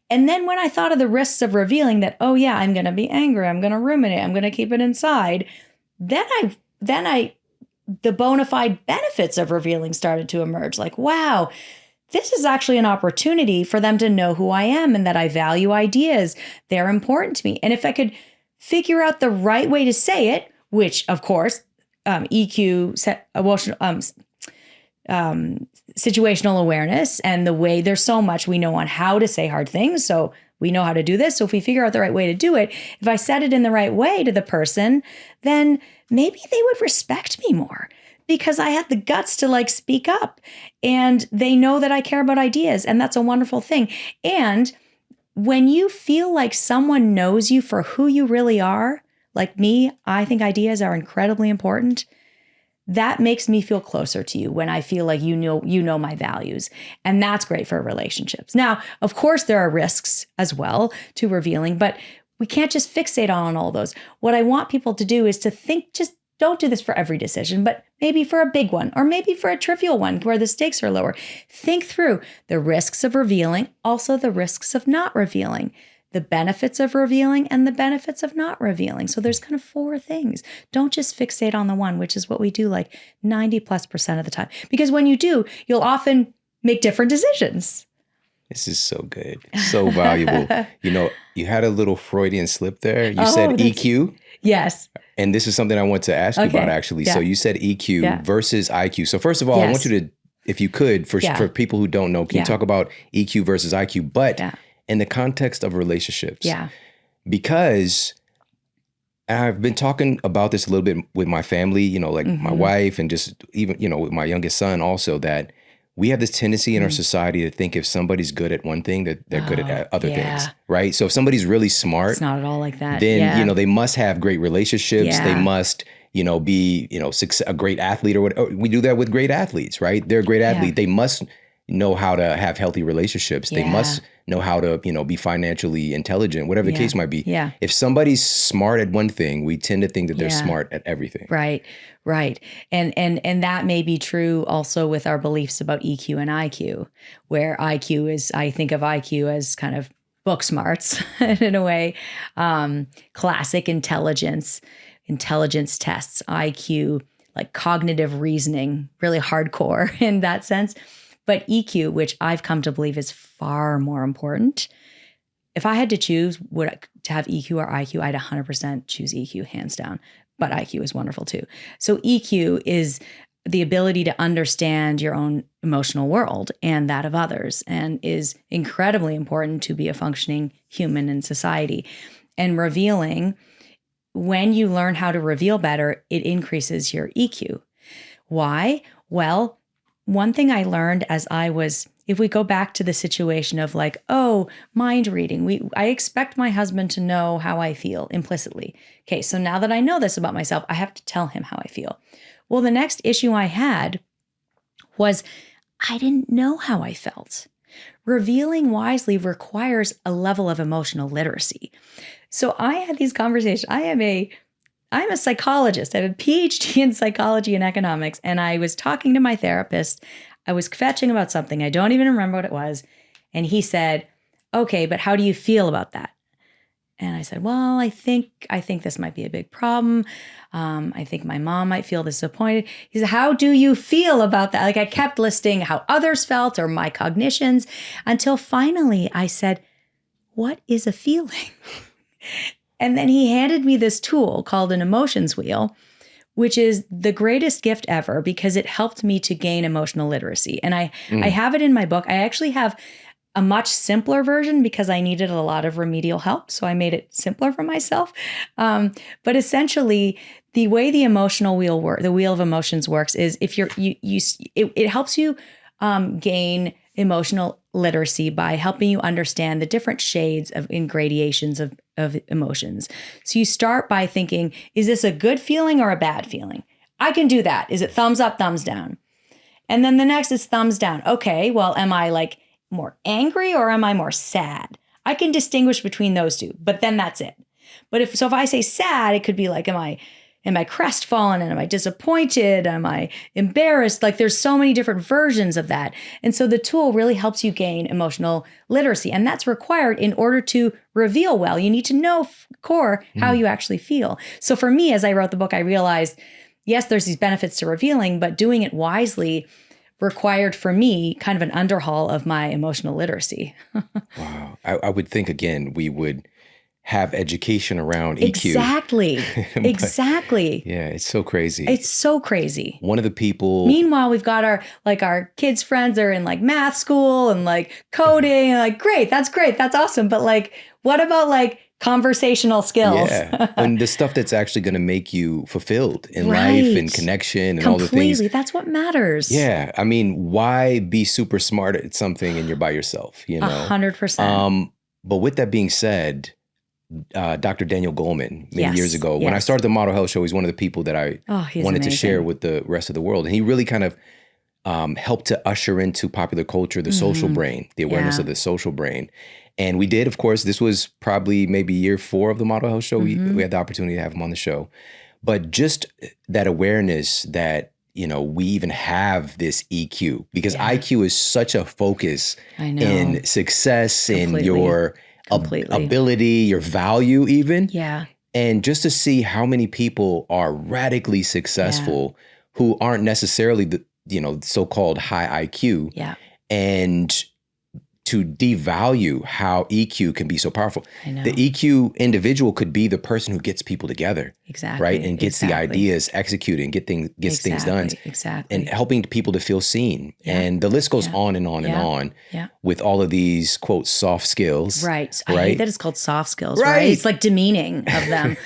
[SPEAKER 1] And then when I thought of the risks of revealing that, oh yeah, I'm going to be angry, I'm going to ruminate, I'm going to keep it inside. Then the bona fide benefits of revealing started to emerge. Like, wow, this is actually an opportunity for them to know who I am and that I value ideas. They're important to me. And if I could figure out the right way to say it, which of course, EQ, situational awareness, and the way there's so much we know on how to say hard things. So we know how to do this. So if we figure out the right way to do it, if I said it in the right way to the person, then maybe they would respect me more because I had the guts to speak up and they know that I care about ideas. And that's a wonderful thing. And when you feel like someone knows you for who you really are, like me, I think ideas are incredibly important. That makes me feel closer to you when I feel like you know my values. And that's great for relationships. Now, of course, there are risks as well to revealing, but we can't just fixate on all those. What I want people to do is to think, just don't do this for every decision, but maybe for a big one, or maybe for a trivial one where the stakes are lower. Think through the risks of revealing, also the risks of not revealing, the benefits of revealing and the benefits of not revealing. So there's kind of 4 things. Don't just fixate on the one, which is what we do 90+% of the time. Because when you do, you'll often make different decisions.
[SPEAKER 2] This is so good. So valuable. You had a little Freudian slip there. You said EQ.
[SPEAKER 1] Yes.
[SPEAKER 2] And this is something I want to ask you about, actually. Yeah. So you said EQ versus IQ. So first of all, I want you to, if you could, for people who don't know, can you talk about EQ versus IQ, but in the context of relationships? Yeah. Because I've been talking about this a little bit with my family, my wife and just even, with my youngest son also, that we have this tendency in our society to think if somebody's good at one thing, that they're good at other things, right? So if somebody's really smart,
[SPEAKER 1] it's not at all like that.
[SPEAKER 2] Then, they must have great relationships. They must, be, a great athlete or whatever. We do that with great athletes, right? They're a great athlete. They must know how to have healthy relationships. They must know how to, be financially intelligent, whatever the case might be.
[SPEAKER 1] Yeah.
[SPEAKER 2] If somebody's smart at one thing, we tend to think that they're smart at everything.
[SPEAKER 1] Right. And that may be true also with our beliefs about EQ and IQ, where IQ is, I think of IQ as kind of book smarts in a way, classic intelligence tests, IQ, like cognitive reasoning, really hardcore in that sense. But EQ, which I've come to believe is far more important. If I had to choose to have EQ or IQ, I'd 100% choose EQ, hands down. But IQ is wonderful too. So EQ is the ability to understand your own emotional world and that of others, and is incredibly important to be a functioning human in society. And revealing, when you learn how to reveal better, it increases your EQ. Why? Well, one thing I learned if we go back to the situation of like, mind reading, I expect my husband to know how I feel implicitly. Okay, so now that I know this about myself, I have to tell him how I feel. Well, the next issue I had was I didn't know how I felt. Revealing wisely requires a level of emotional literacy. So I had these conversations. I'm a psychologist. I have a PhD in psychology and economics. And I was talking to my therapist. I was fetching about something. I don't even remember what it was. And he said, okay, but how do you feel about that? And I said, well, I think this might be a big problem. I think my mom might feel disappointed. He said, how do you feel about that? Like I kept listing how others felt or my cognitions until finally I said, what is a feeling? And then he handed me this tool called an emotions wheel, which is the greatest gift ever because it helped me to gain emotional literacy. And I have it in my book. I actually have a much simpler version because I needed a lot of remedial help. So I made it simpler for myself. But essentially, the way the emotional wheel the wheel of emotions works is if it helps you gain emotional literacy by helping you understand the different shades in gradations of emotions. So you start by thinking, is this a good feeling or a bad feeling? I can do that. Is it thumbs up, thumbs down? And then the next is thumbs down. Okay, well, am I like more angry or am I more sad? I can distinguish between those two, but then that's it. But if I say sad, it could be like, am I crestfallen and am I disappointed? Am I embarrassed? Like there's so many different versions of that. And so the tool really helps you gain emotional literacy. And that's required in order to reveal well. You need to know core how you actually feel. So for me, as I wrote the book, I realized, yes, there's these benefits to revealing, but doing it wisely required for me kind of an underhaul of my emotional literacy.
[SPEAKER 2] Wow. I would think, again, we would have education around EQ.
[SPEAKER 1] Exactly. Exactly.
[SPEAKER 2] Yeah, it's so crazy.
[SPEAKER 1] It's so crazy.
[SPEAKER 2] One of the people.
[SPEAKER 1] Meanwhile, we've got our kids' friends are in like math school and like coding and like, great. That's awesome. But like, what about like conversational skills?
[SPEAKER 2] Yeah. And the stuff that's actually going to make you fulfilled in life and connection and all the things.
[SPEAKER 1] Completely. That's what matters.
[SPEAKER 2] Yeah. I mean, why be super smart at something and you're by yourself,
[SPEAKER 1] 100%.
[SPEAKER 2] But with that being said, Dr. Daniel Goleman, many years ago, when I started the Model Health Show, he's one of the people that I wanted to share with the rest of the world. And he really kind of helped to usher into popular culture the social brain, the awareness of the social brain. And we did, of course, this was probably maybe year 4 of the Model Health Show. We had the opportunity to have him on the show. But just that awareness that, we even have this EQ, because IQ is such a focus in success, in your ability, your value even.
[SPEAKER 1] Yeah.
[SPEAKER 2] And just to see how many people are radically successful who aren't necessarily the, so-called high IQ.
[SPEAKER 1] Yeah.
[SPEAKER 2] And to devalue how EQ can be so powerful.
[SPEAKER 1] I know.
[SPEAKER 2] The EQ individual could be the person who gets people together.
[SPEAKER 1] Exactly.
[SPEAKER 2] Right? And gets the ideas executed and gets things done.
[SPEAKER 1] Exactly.
[SPEAKER 2] And helping people to feel seen. Yeah. And the list goes on and on and on with all of these, quote, soft skills.
[SPEAKER 1] Right. I hate that it's called soft skills, right? It's like demeaning of them.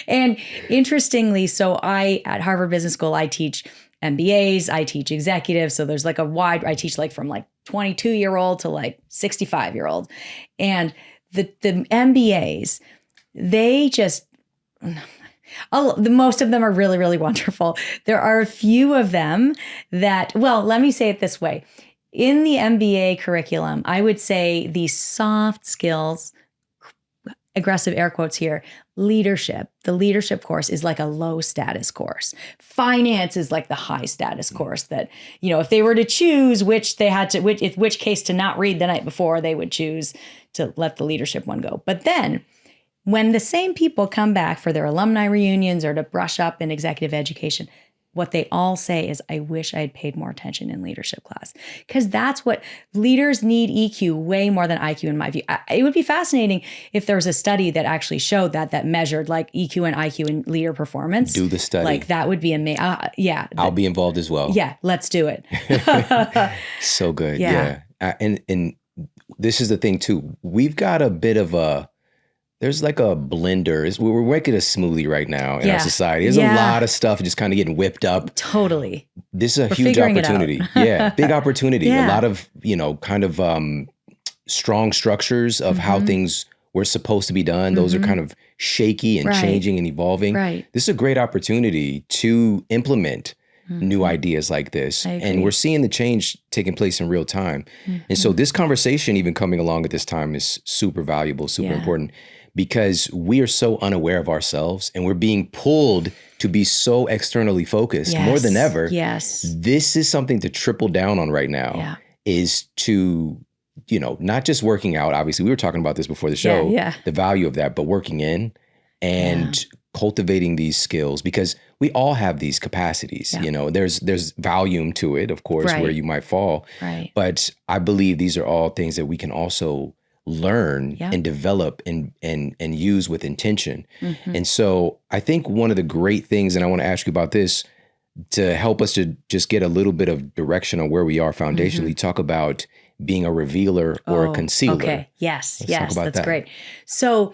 [SPEAKER 1] And interestingly, so at Harvard Business School, I teach MBAs, I teach executives. So there's like I teach like from like 22-year-old to like 65-year-old. And the MBAs, most of them are really, really wonderful. There are a few of them that, well, let me say it this way. in the MBA curriculum, I would say the soft skills, aggressive air quotes here, leadership. The leadership course is like a low status course. Finance is like the high status course that, if they were to choose which case to not read the night before, they would choose to let the leadership one go. But then when the same people come back for their alumni reunions or to brush up in executive education, what they all say is, I wish I had paid more attention in leadership class. Because that's what leaders need, EQ way more than IQ in my view. It would be fascinating if there was a study that actually showed that measured like EQ and IQ in leader performance.
[SPEAKER 2] Do the study.
[SPEAKER 1] Like that would be amazing. Yeah.
[SPEAKER 2] I'll be involved as well.
[SPEAKER 1] Yeah, let's do it.
[SPEAKER 2] So good. Yeah. And this is the thing too. We've got a bit of there's like a blender. We're making a smoothie right now in our society. There's a lot of stuff just kind of getting whipped up.
[SPEAKER 1] Totally.
[SPEAKER 2] This is a huge opportunity. Yeah, big opportunity. A lot of, kind of strong structures of how things were supposed to be done. Those are kind of shaky and changing and evolving.
[SPEAKER 1] Right.
[SPEAKER 2] This is a great opportunity to implement new ideas like this. And we're seeing the change taking place in real time. And so this conversation even coming along at this time is super valuable, super important. Because we are so unaware of ourselves and we're being pulled to be so externally focused more than ever.
[SPEAKER 1] Yes.
[SPEAKER 2] This is something to triple down on right now is to, not just working out. Obviously, we were talking about this before the show, the value of that, but working in and cultivating these skills because we all have these capacities. There's volume to it, of course, where you might fall.
[SPEAKER 1] Right.
[SPEAKER 2] But I believe these are all things that we can also learn and develop and use with intention. And so I think one of the great things, and I want to ask you about this to help us to just get a little bit of direction on where we are foundationally, talk about being a revealer or a concealer.
[SPEAKER 1] Okay. Yes.
[SPEAKER 2] Let's
[SPEAKER 1] That's great. So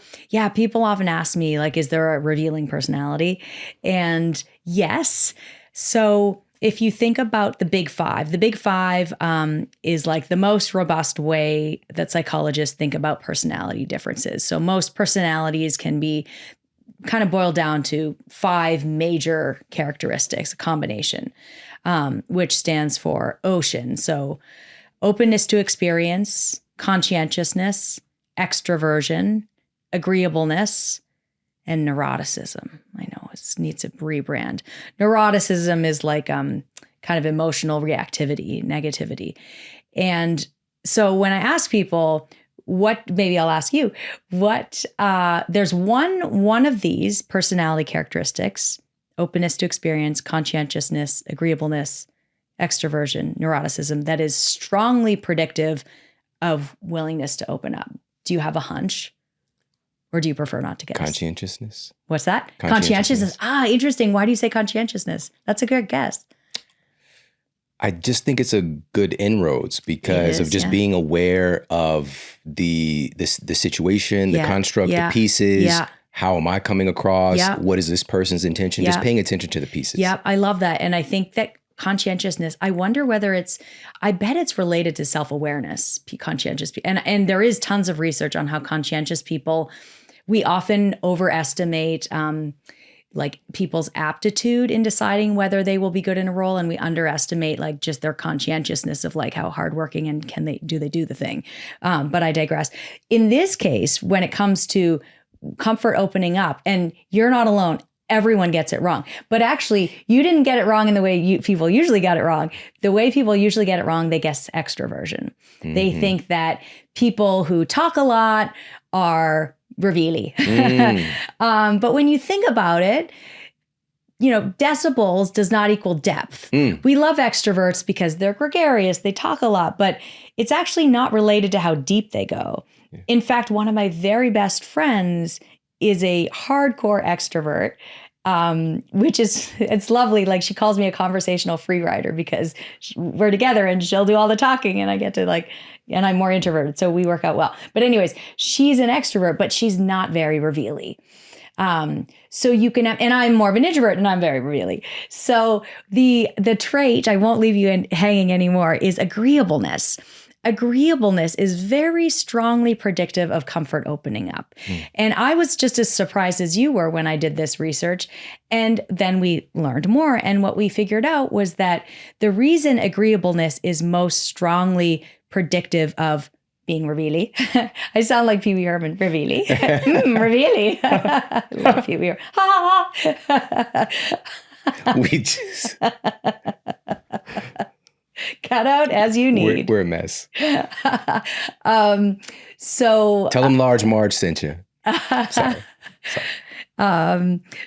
[SPEAKER 1] people often ask me, like, is there a revealing personality? And yes. So if you think about the big five is like the most robust way that psychologists think about personality differences. So most personalities can be kind of boiled down to 5 major characteristics, a combination, which stands for OCEAN. So openness to experience, conscientiousness, extroversion, agreeableness, and neuroticism. I know it needs a rebrand. Neuroticism is like kind of emotional reactivity, negativity. And so when I ask people, maybe I'll ask you, there's one of these personality characteristics, openness to experience, conscientiousness, agreeableness, extroversion, neuroticism, that is strongly predictive of willingness to open up. Do you have a hunch? Or do you prefer not to guess?
[SPEAKER 2] Conscientiousness.
[SPEAKER 1] What's that? Conscientiousness. Interesting. Why do you say conscientiousness? That's a good guess.
[SPEAKER 2] I just think it's a good inroads because of just being aware of the situation, the construct, the pieces. Yeah. How am I coming across? Yeah. What is this person's intention? Yeah. Just paying attention to the pieces.
[SPEAKER 1] Yeah, I love that. And I think that conscientiousness, I wonder whether I bet it's related to self-awareness, conscientious. And there is tons of research on how conscientious people, we often overestimate like people's aptitude in deciding whether they will be good in a role. And we underestimate like just their conscientiousness of like how hardworking and do they do the thing. But I digress. In this case, when it comes to comfort opening up, and you're not alone, everyone gets it wrong. But actually, you didn't get it wrong in the way people usually got it wrong. The way people usually get it wrong, they guess extroversion. Mm-hmm. They think that people who talk a lot are revealy. But when you think about it, decibels does not equal depth. We love extroverts because they're gregarious, they talk a lot, but it's actually not related to how deep they go. Yeah. In fact, one of my very best friends is a hardcore extrovert, it's lovely. Like she calls me a conversational free rider because we're together and she'll do all the talking and I get to and I'm more introverted. So we work out well. But anyways, she's an extrovert, but she's not very revealy. So you can have, and I'm more of an introvert and I'm very revealy. So the trait, I won't leave you hanging anymore, is agreeableness. agreeableness is very strongly predictive of comfort opening up. And I was just as surprised as you were when I did this research. And then we learned more. And what we figured out was that the reason agreeableness is most strongly predictive of being revealy. I sound like Pee Wee Herman, revealy. Revealy. Love Pee Wee Herman.
[SPEAKER 2] We just
[SPEAKER 1] cut out as you need.
[SPEAKER 2] we're a mess.
[SPEAKER 1] So
[SPEAKER 2] Tell them Large Marge sent you. Sorry.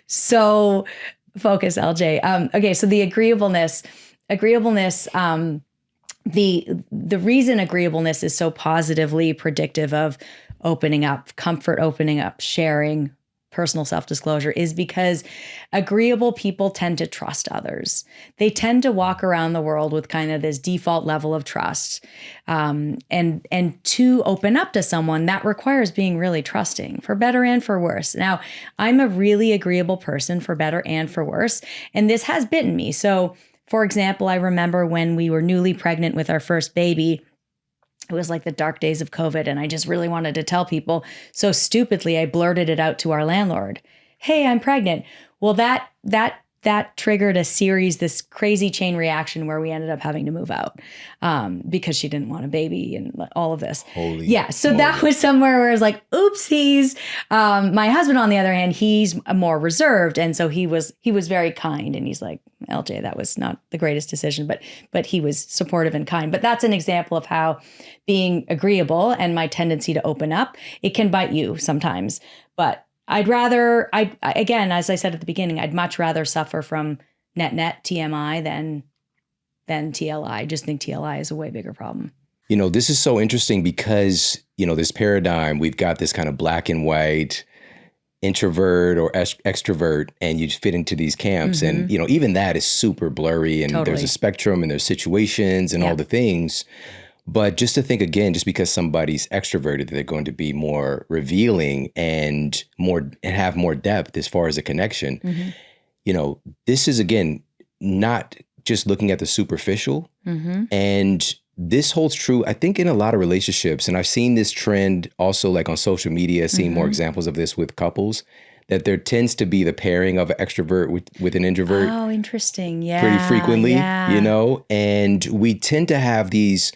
[SPEAKER 1] So focus, LJ. Okay, so the agreeableness, the reason agreeableness is so positively predictive of opening up, comfort opening up, sharing, personal self-disclosure is because agreeable people tend to trust others. They tend to walk around the world with kind of this default level of trust. And to open up to someone, that requires being really trusting, for better and for worse. Now, I'm a really agreeable person, for better and for worse, and this has bitten me. So, for example, I remember when we were newly pregnant with our first baby, it was like the dark days of COVID, and I just really wanted to tell people. So stupidly, I blurted it out to our landlord. Hey, I'm pregnant. Well, that triggered this crazy chain reaction where we ended up having to move out because she didn't want a baby and all of this. So that was somewhere where I was like, oopsies. My husband, on the other hand, he's more reserved. And so he was very kind. And he's like, LJ, that was not the greatest decision, but he was supportive and kind. But that's an example of how being agreeable and my tendency to open up, it can bite you sometimes. But again, as I said at the beginning, I'd much rather suffer from net TMI than TLI. I just think TLI is a way bigger problem.
[SPEAKER 2] This is so interesting because, this paradigm, we've got this kind of black and white introvert or extrovert, and you fit into these camps. And, even that is super blurry, and there's a spectrum and there's situations and all the things. But just to think again, just because somebody's extroverted, they're going to be more revealing and have more depth as far as a connection. This is, again, not just looking at the superficial. And this holds true, I think, in a lot of relationships. And I've seen this trend also like on social media, seeing more examples of this with couples, that there tends to be the pairing of an extrovert with an introvert.
[SPEAKER 1] Oh, interesting. Yeah.
[SPEAKER 2] Pretty frequently, and we tend to have these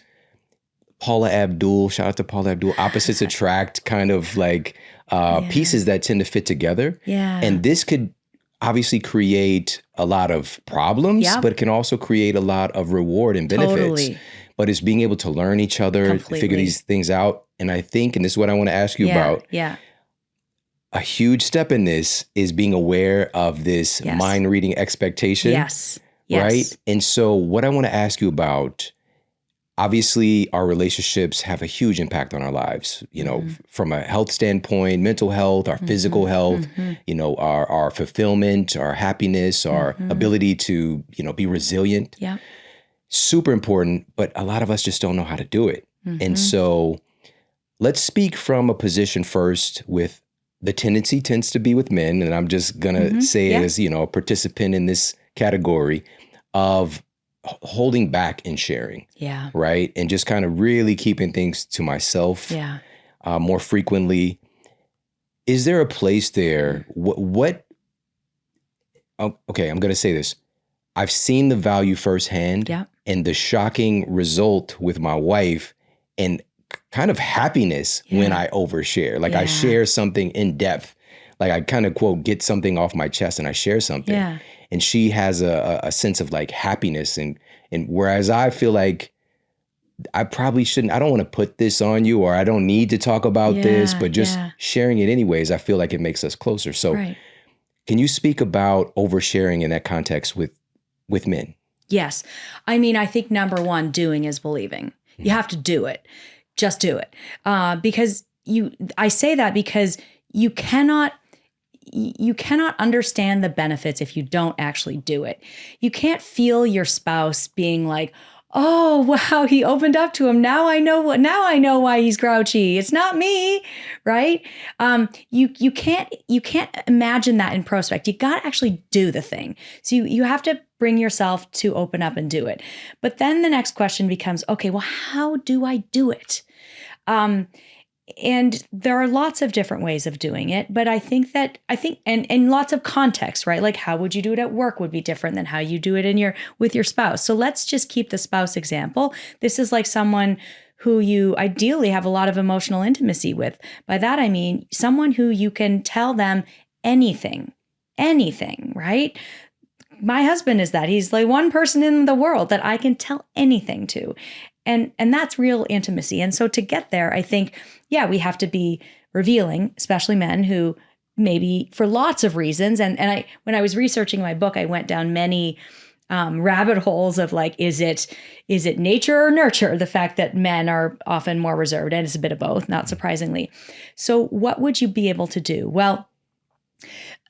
[SPEAKER 2] shout out to Paula Abdul, opposites attract kind of like pieces that tend to fit together.
[SPEAKER 1] Yeah.
[SPEAKER 2] And this could obviously create a lot of problems, but it can also create a lot of reward and benefits.
[SPEAKER 1] Totally.
[SPEAKER 2] But it's being able to learn each other, figure these things out. And I think, and this is what I want to ask you about.
[SPEAKER 1] Yeah.
[SPEAKER 2] A huge step in this is being aware of this mind reading expectation.
[SPEAKER 1] Yes.
[SPEAKER 2] Right? And so what I want to ask you about, obviously our relationships have a huge impact on our lives, from a health standpoint, mental health, our physical health, our fulfillment, our happiness, our ability to, be resilient.
[SPEAKER 1] Yeah.
[SPEAKER 2] Super important, but a lot of us just don't know how to do it. And so let's speak from a position first with the tendency tends to be with men. And I'm just going to say it as, a participant in this category of holding back and sharing.
[SPEAKER 1] Yeah.
[SPEAKER 2] Right. And just kind of really keeping things to myself more frequently. Is there a place there? Okay, I'm going to say this. I've seen the value firsthand and the shocking result with my wife and kind of happiness when I overshare. Like I share something in depth. Like I kind of quote, get something off my chest and I share something. Yeah. And she has a sense of like happiness. And whereas I feel like I probably shouldn't, I don't want to put this on you, or I don't need to talk about this, but just sharing it anyways, I feel like it makes us closer. So can you speak about oversharing in that context with men? Yes.
[SPEAKER 1] I mean, I think number one, doing is believing. You have to do it. Just do it. I say that because you cannot understand the benefits if you don't actually do it. You can't feel your spouse being like, oh, wow, he opened up to him. Now I know why he's grouchy. It's not me, right? You can't imagine that in prospect. You got to actually do the thing. So you have to bring yourself to open up and do it. But then the next question becomes, okay, well, how do I do it? And there are lots of different ways of doing it, but I think and lots of context, right? Like how would you do it at work would be different than how you do it with your spouse. So let's just keep the spouse example. This is like someone who you ideally have a lot of emotional intimacy with. By that, I mean someone who you can tell them anything, right? My husband is that. He's like one person in the world that I can tell anything to. And that's real intimacy. And so to get there, I think, yeah, we have to be revealing, especially men who maybe for lots of reasons. And when I was researching my book, I went down many rabbit holes of like, is it nature or nurture? The fact that men are often more reserved, and it's a bit of both, not surprisingly. So what would you be able to do? Well,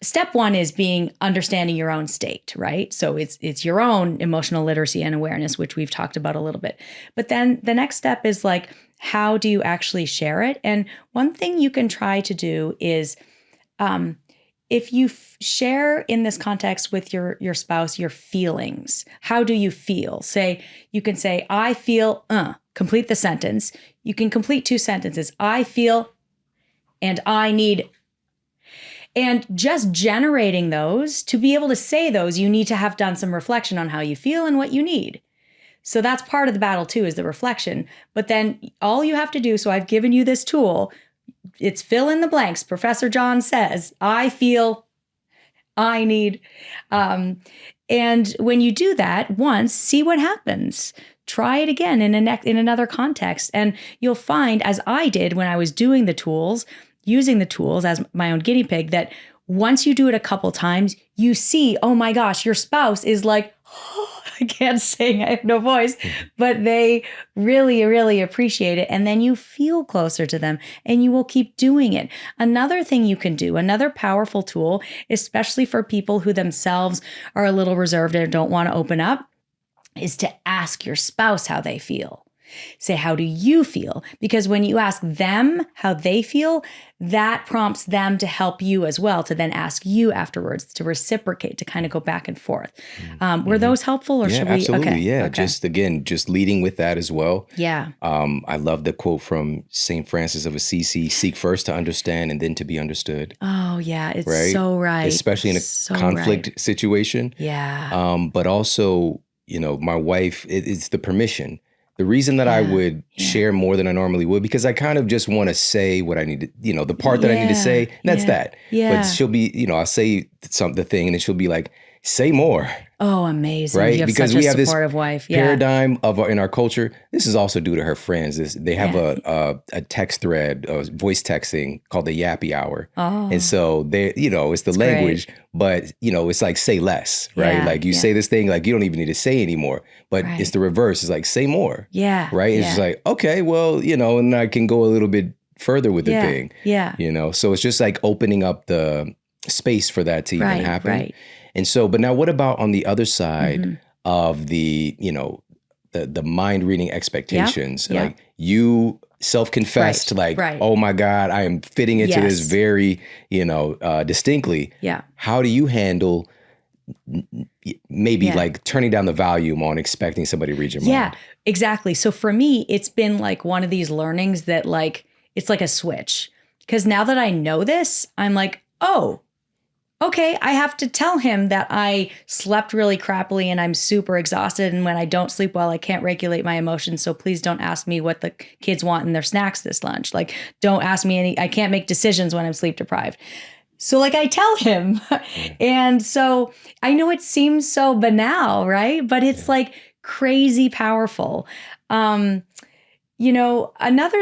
[SPEAKER 1] step one is understanding your own state, right? So it's your own emotional literacy and awareness, which we've talked about a little bit. But then the next step is like, how do you actually share it? And one thing you can try to do is, if you share in this context with your spouse, your feelings, how do you feel? You can say, I feel, complete the sentence. You can complete 2 sentences. I feel, and I need. And just generating those, to be able to say those, you need to have done some reflection on how you feel and what you need. So that's part of the battle too, is the reflection. But then all you have to do, so I've given you this tool, it's fill in the blanks. Professor John says, I feel, I need. And when you do that once, see what happens. Try it again in another context. And you'll find, as I did when I was doing the tools, using the tools as my own guinea pig, that once you do it a couple times, you see, oh my gosh, your spouse is like, oh, I can't sing, I have no voice, but they really, really appreciate it. And then you feel closer to them and you will keep doing it. Another thing you can do, another powerful tool, especially for people who themselves are a little reserved and don't want to open up, is to ask your spouse how they feel. Say, how do you feel? Because when you ask them how they feel, that prompts them to help you as well, to then ask you afterwards, to reciprocate, to kind of go back and forth. Were those helpful, or should we?
[SPEAKER 2] Absolutely.
[SPEAKER 1] Okay.
[SPEAKER 2] Yeah.
[SPEAKER 1] Okay.
[SPEAKER 2] Just leading with that as well.
[SPEAKER 1] Yeah.
[SPEAKER 2] I love the quote from St. Francis of Assisi: seek first to understand and then to be understood.
[SPEAKER 1] Oh yeah. It's
[SPEAKER 2] right?
[SPEAKER 1] so right.
[SPEAKER 2] Especially in a conflict situation.
[SPEAKER 1] Yeah.
[SPEAKER 2] But also, my wife, it's the permission. The reason that I would share more than I normally would, because I kind of just want to say what I need to, the part that I need to say, and that's that.
[SPEAKER 1] Yeah.
[SPEAKER 2] But she'll be, I'll say the thing and then she'll be like, say more.
[SPEAKER 1] Oh, amazing.
[SPEAKER 2] Right?
[SPEAKER 1] You have
[SPEAKER 2] because
[SPEAKER 1] such
[SPEAKER 2] we
[SPEAKER 1] a
[SPEAKER 2] have this
[SPEAKER 1] supportive wife.
[SPEAKER 2] paradigm in our culture. This is also due to her friends. They have a text thread, voice texting called the Yappy Hour.
[SPEAKER 1] Oh.
[SPEAKER 2] And so they, it's the language,
[SPEAKER 1] great.
[SPEAKER 2] but it's like say less, right?
[SPEAKER 1] Yeah,
[SPEAKER 2] like you say this thing, like you don't even need to say anymore, but it's the reverse. It's like say more.
[SPEAKER 1] Yeah.
[SPEAKER 2] Right. It's just like, okay, well, and I can go a little bit further with the thing.
[SPEAKER 1] Yeah.
[SPEAKER 2] So it's just like opening up the space for that to even happen.
[SPEAKER 1] Right.
[SPEAKER 2] And so, but now what about on the other side of the, the mind reading expectations?
[SPEAKER 1] Yeah.
[SPEAKER 2] Like you self-confessed, oh my God, I am fitting into this very, distinctly.
[SPEAKER 1] Yeah.
[SPEAKER 2] How do you handle maybe like turning down the volume on expecting somebody to read your mind?
[SPEAKER 1] Yeah, exactly. So for me, it's been like one of these learnings that like, it's like a switch. Because now that I know this, I'm like, oh, okay, I have to tell him that I slept really crappily and I'm super exhausted. And when I don't sleep well, I can't regulate my emotions. So please don't ask me what the kids want in their snacks this lunch. Like, don't ask me I can't make decisions when I'm sleep deprived. So like I tell him. And so I know it seems so banal, right? But it's like crazy powerful. Another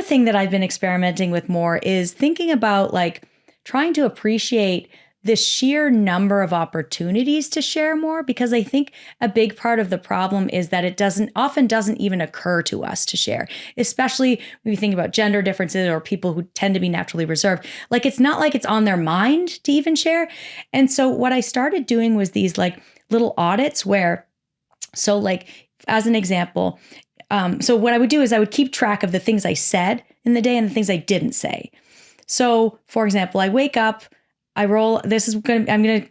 [SPEAKER 1] thing that I've been experimenting with more is thinking about like trying to appreciate the sheer number of opportunities to share more, because I think a big part of the problem is that it often doesn't even occur to us to share, especially when you think about gender differences or people who tend to be naturally reserved. Like, it's not like it's on their mind to even share. And so what I started doing was these like little audits so like, as an example, so what I would do is I would keep track of the things I said in the day and the things I didn't say. So for example, I wake up, I roll, I'm going to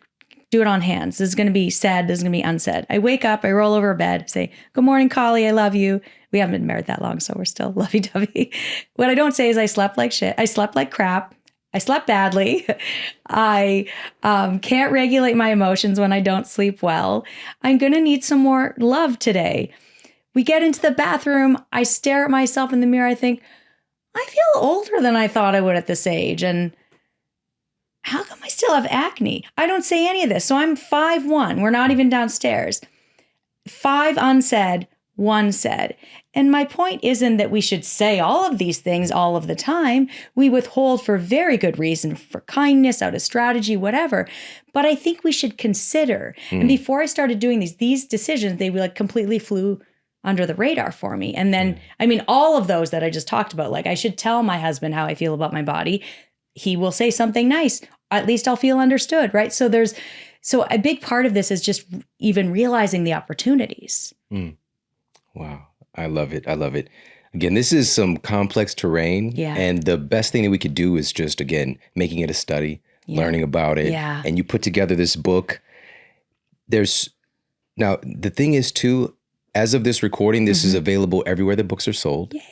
[SPEAKER 1] do it on hands. This is going to be said. This is going to be unsaid. I wake up, I roll over bed, say, good morning, Collie. I love you. We haven't been married that long, so we're still lovey-dovey. What I don't say is I slept like shit. I slept like crap. I slept badly. I can't regulate my emotions when I don't sleep well. I'm going to need some more love today. We get into the bathroom. I stare at myself in the mirror. I think, I feel older than I thought I would at this age. And how come I still have acne? I don't say any of this. So I'm 5'1". We're not even downstairs. 5 unsaid, 1 said. And my point isn't that we should say all of these things all of the time. We withhold for very good reason, for kindness, out of strategy, whatever. But I think we should consider. And before I started doing these decisions, they like completely flew under the radar for me. And then, I mean, all of those that I just talked about, like I should tell my husband how I feel about my body. He will say something nice. At least I'll feel understood, right? So a big part of this is just even realizing the opportunities.
[SPEAKER 2] Wow. I love it. I love it. Again, this is some complex terrain.
[SPEAKER 1] Yeah. And
[SPEAKER 2] the best thing that we could do is just, again, making it a study, learning about it.
[SPEAKER 1] Yeah.
[SPEAKER 2] And you put together this book. Now, the thing is, too, as of this recording, this is available everywhere that books are sold.
[SPEAKER 1] Yay.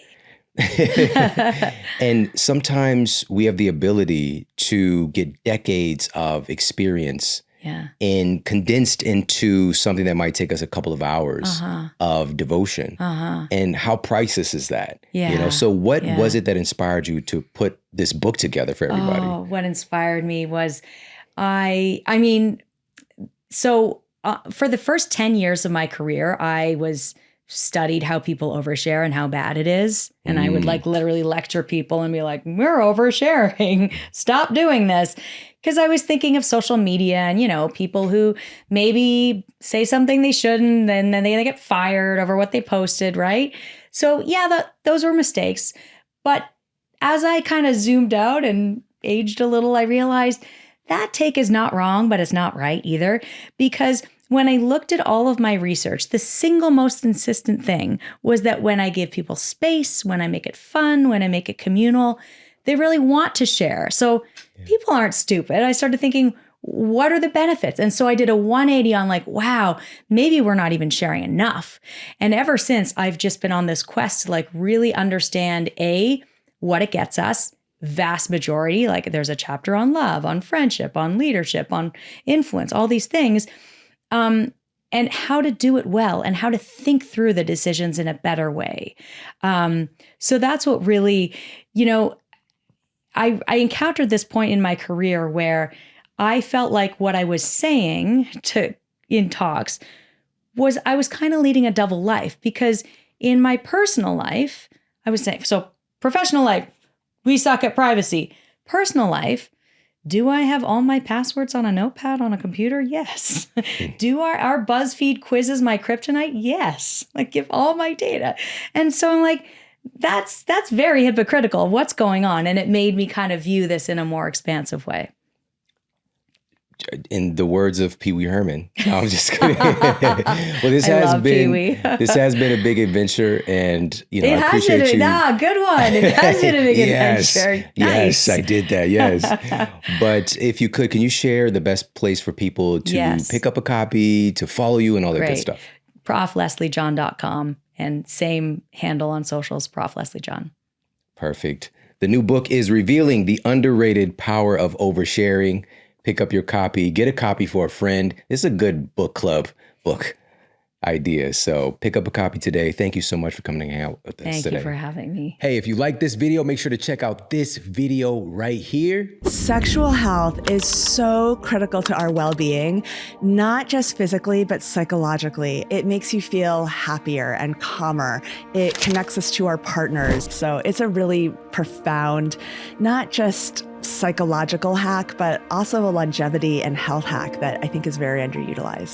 [SPEAKER 2] And sometimes we have the ability to get decades of experience and condensed into something that might take us a couple of hours of devotion. And how priceless is that?
[SPEAKER 1] Yeah.
[SPEAKER 2] You know, so what was it that inspired you to put this book together for everybody?
[SPEAKER 1] Oh, what inspired me was for the first 10 years of my career, I studied how people overshare and how bad it is. And I would like literally lecture people and be like, we're oversharing. Stop doing this. Because I was thinking of social media and, you know, people who maybe say something they shouldn't and then they get fired over what they posted, right? So yeah, those were mistakes. But as I kind of zoomed out and aged a little, I realized that take is not wrong, but it's not right either. Because when I looked at all of my research, the single most insistent thing was that when I give people space, when I make it fun, when I make it communal, they really want to share. So people aren't stupid. I started thinking, what are the benefits? And so I did a 180 on like, wow, maybe we're not even sharing enough. And ever since, I've just been on this quest to like really understand what it gets us. Vast majority, like there's a chapter on love, on friendship, on leadership, on influence, all these things. And how to do it well and how to think through the decisions in a better way. So that's what really, you know, I encountered this point in my career where I felt like what I was saying in talks was I was kind of leading a double life, because in my personal life, I was saying, so professional life, we suck at privacy. Personal life, do I have all my passwords on a notepad on a computer? Yes. Do our BuzzFeed quizzes my kryptonite? Yes. Like give all my data. And so I'm like, that's very hypocritical. What's going on? And it made me kind of view this in a more expansive way.
[SPEAKER 2] In the words of Pee Wee Herman, I'm just kidding. Well, this has been a big adventure, and you know, I appreciate you.
[SPEAKER 1] Good one. It has been a big adventure. Nice.
[SPEAKER 2] Yes, I did that. Yes, but if you could, can you share the best place for people to pick up a copy, to follow you, and all that good stuff?
[SPEAKER 1] ProfLeslieJohn.com, and same handle on socials, Prof. Leslie John.
[SPEAKER 2] Perfect. The new book is Revealing the Underrated Power of Oversharing. Pick up your copy, get a copy for a friend. It's a good book club book idea. So pick up a copy today. Thank you so much for coming to hang out with us today.
[SPEAKER 1] Thank you for having me.
[SPEAKER 2] Hey, if you like this video, make sure to check out this video right here.
[SPEAKER 3] Sexual health is so critical to our well-being, not just physically, but psychologically. It makes you feel happier and calmer. It connects us to our partners. So it's a really profound, not just psychological hack, but also a longevity and health hack that I think is very underutilized.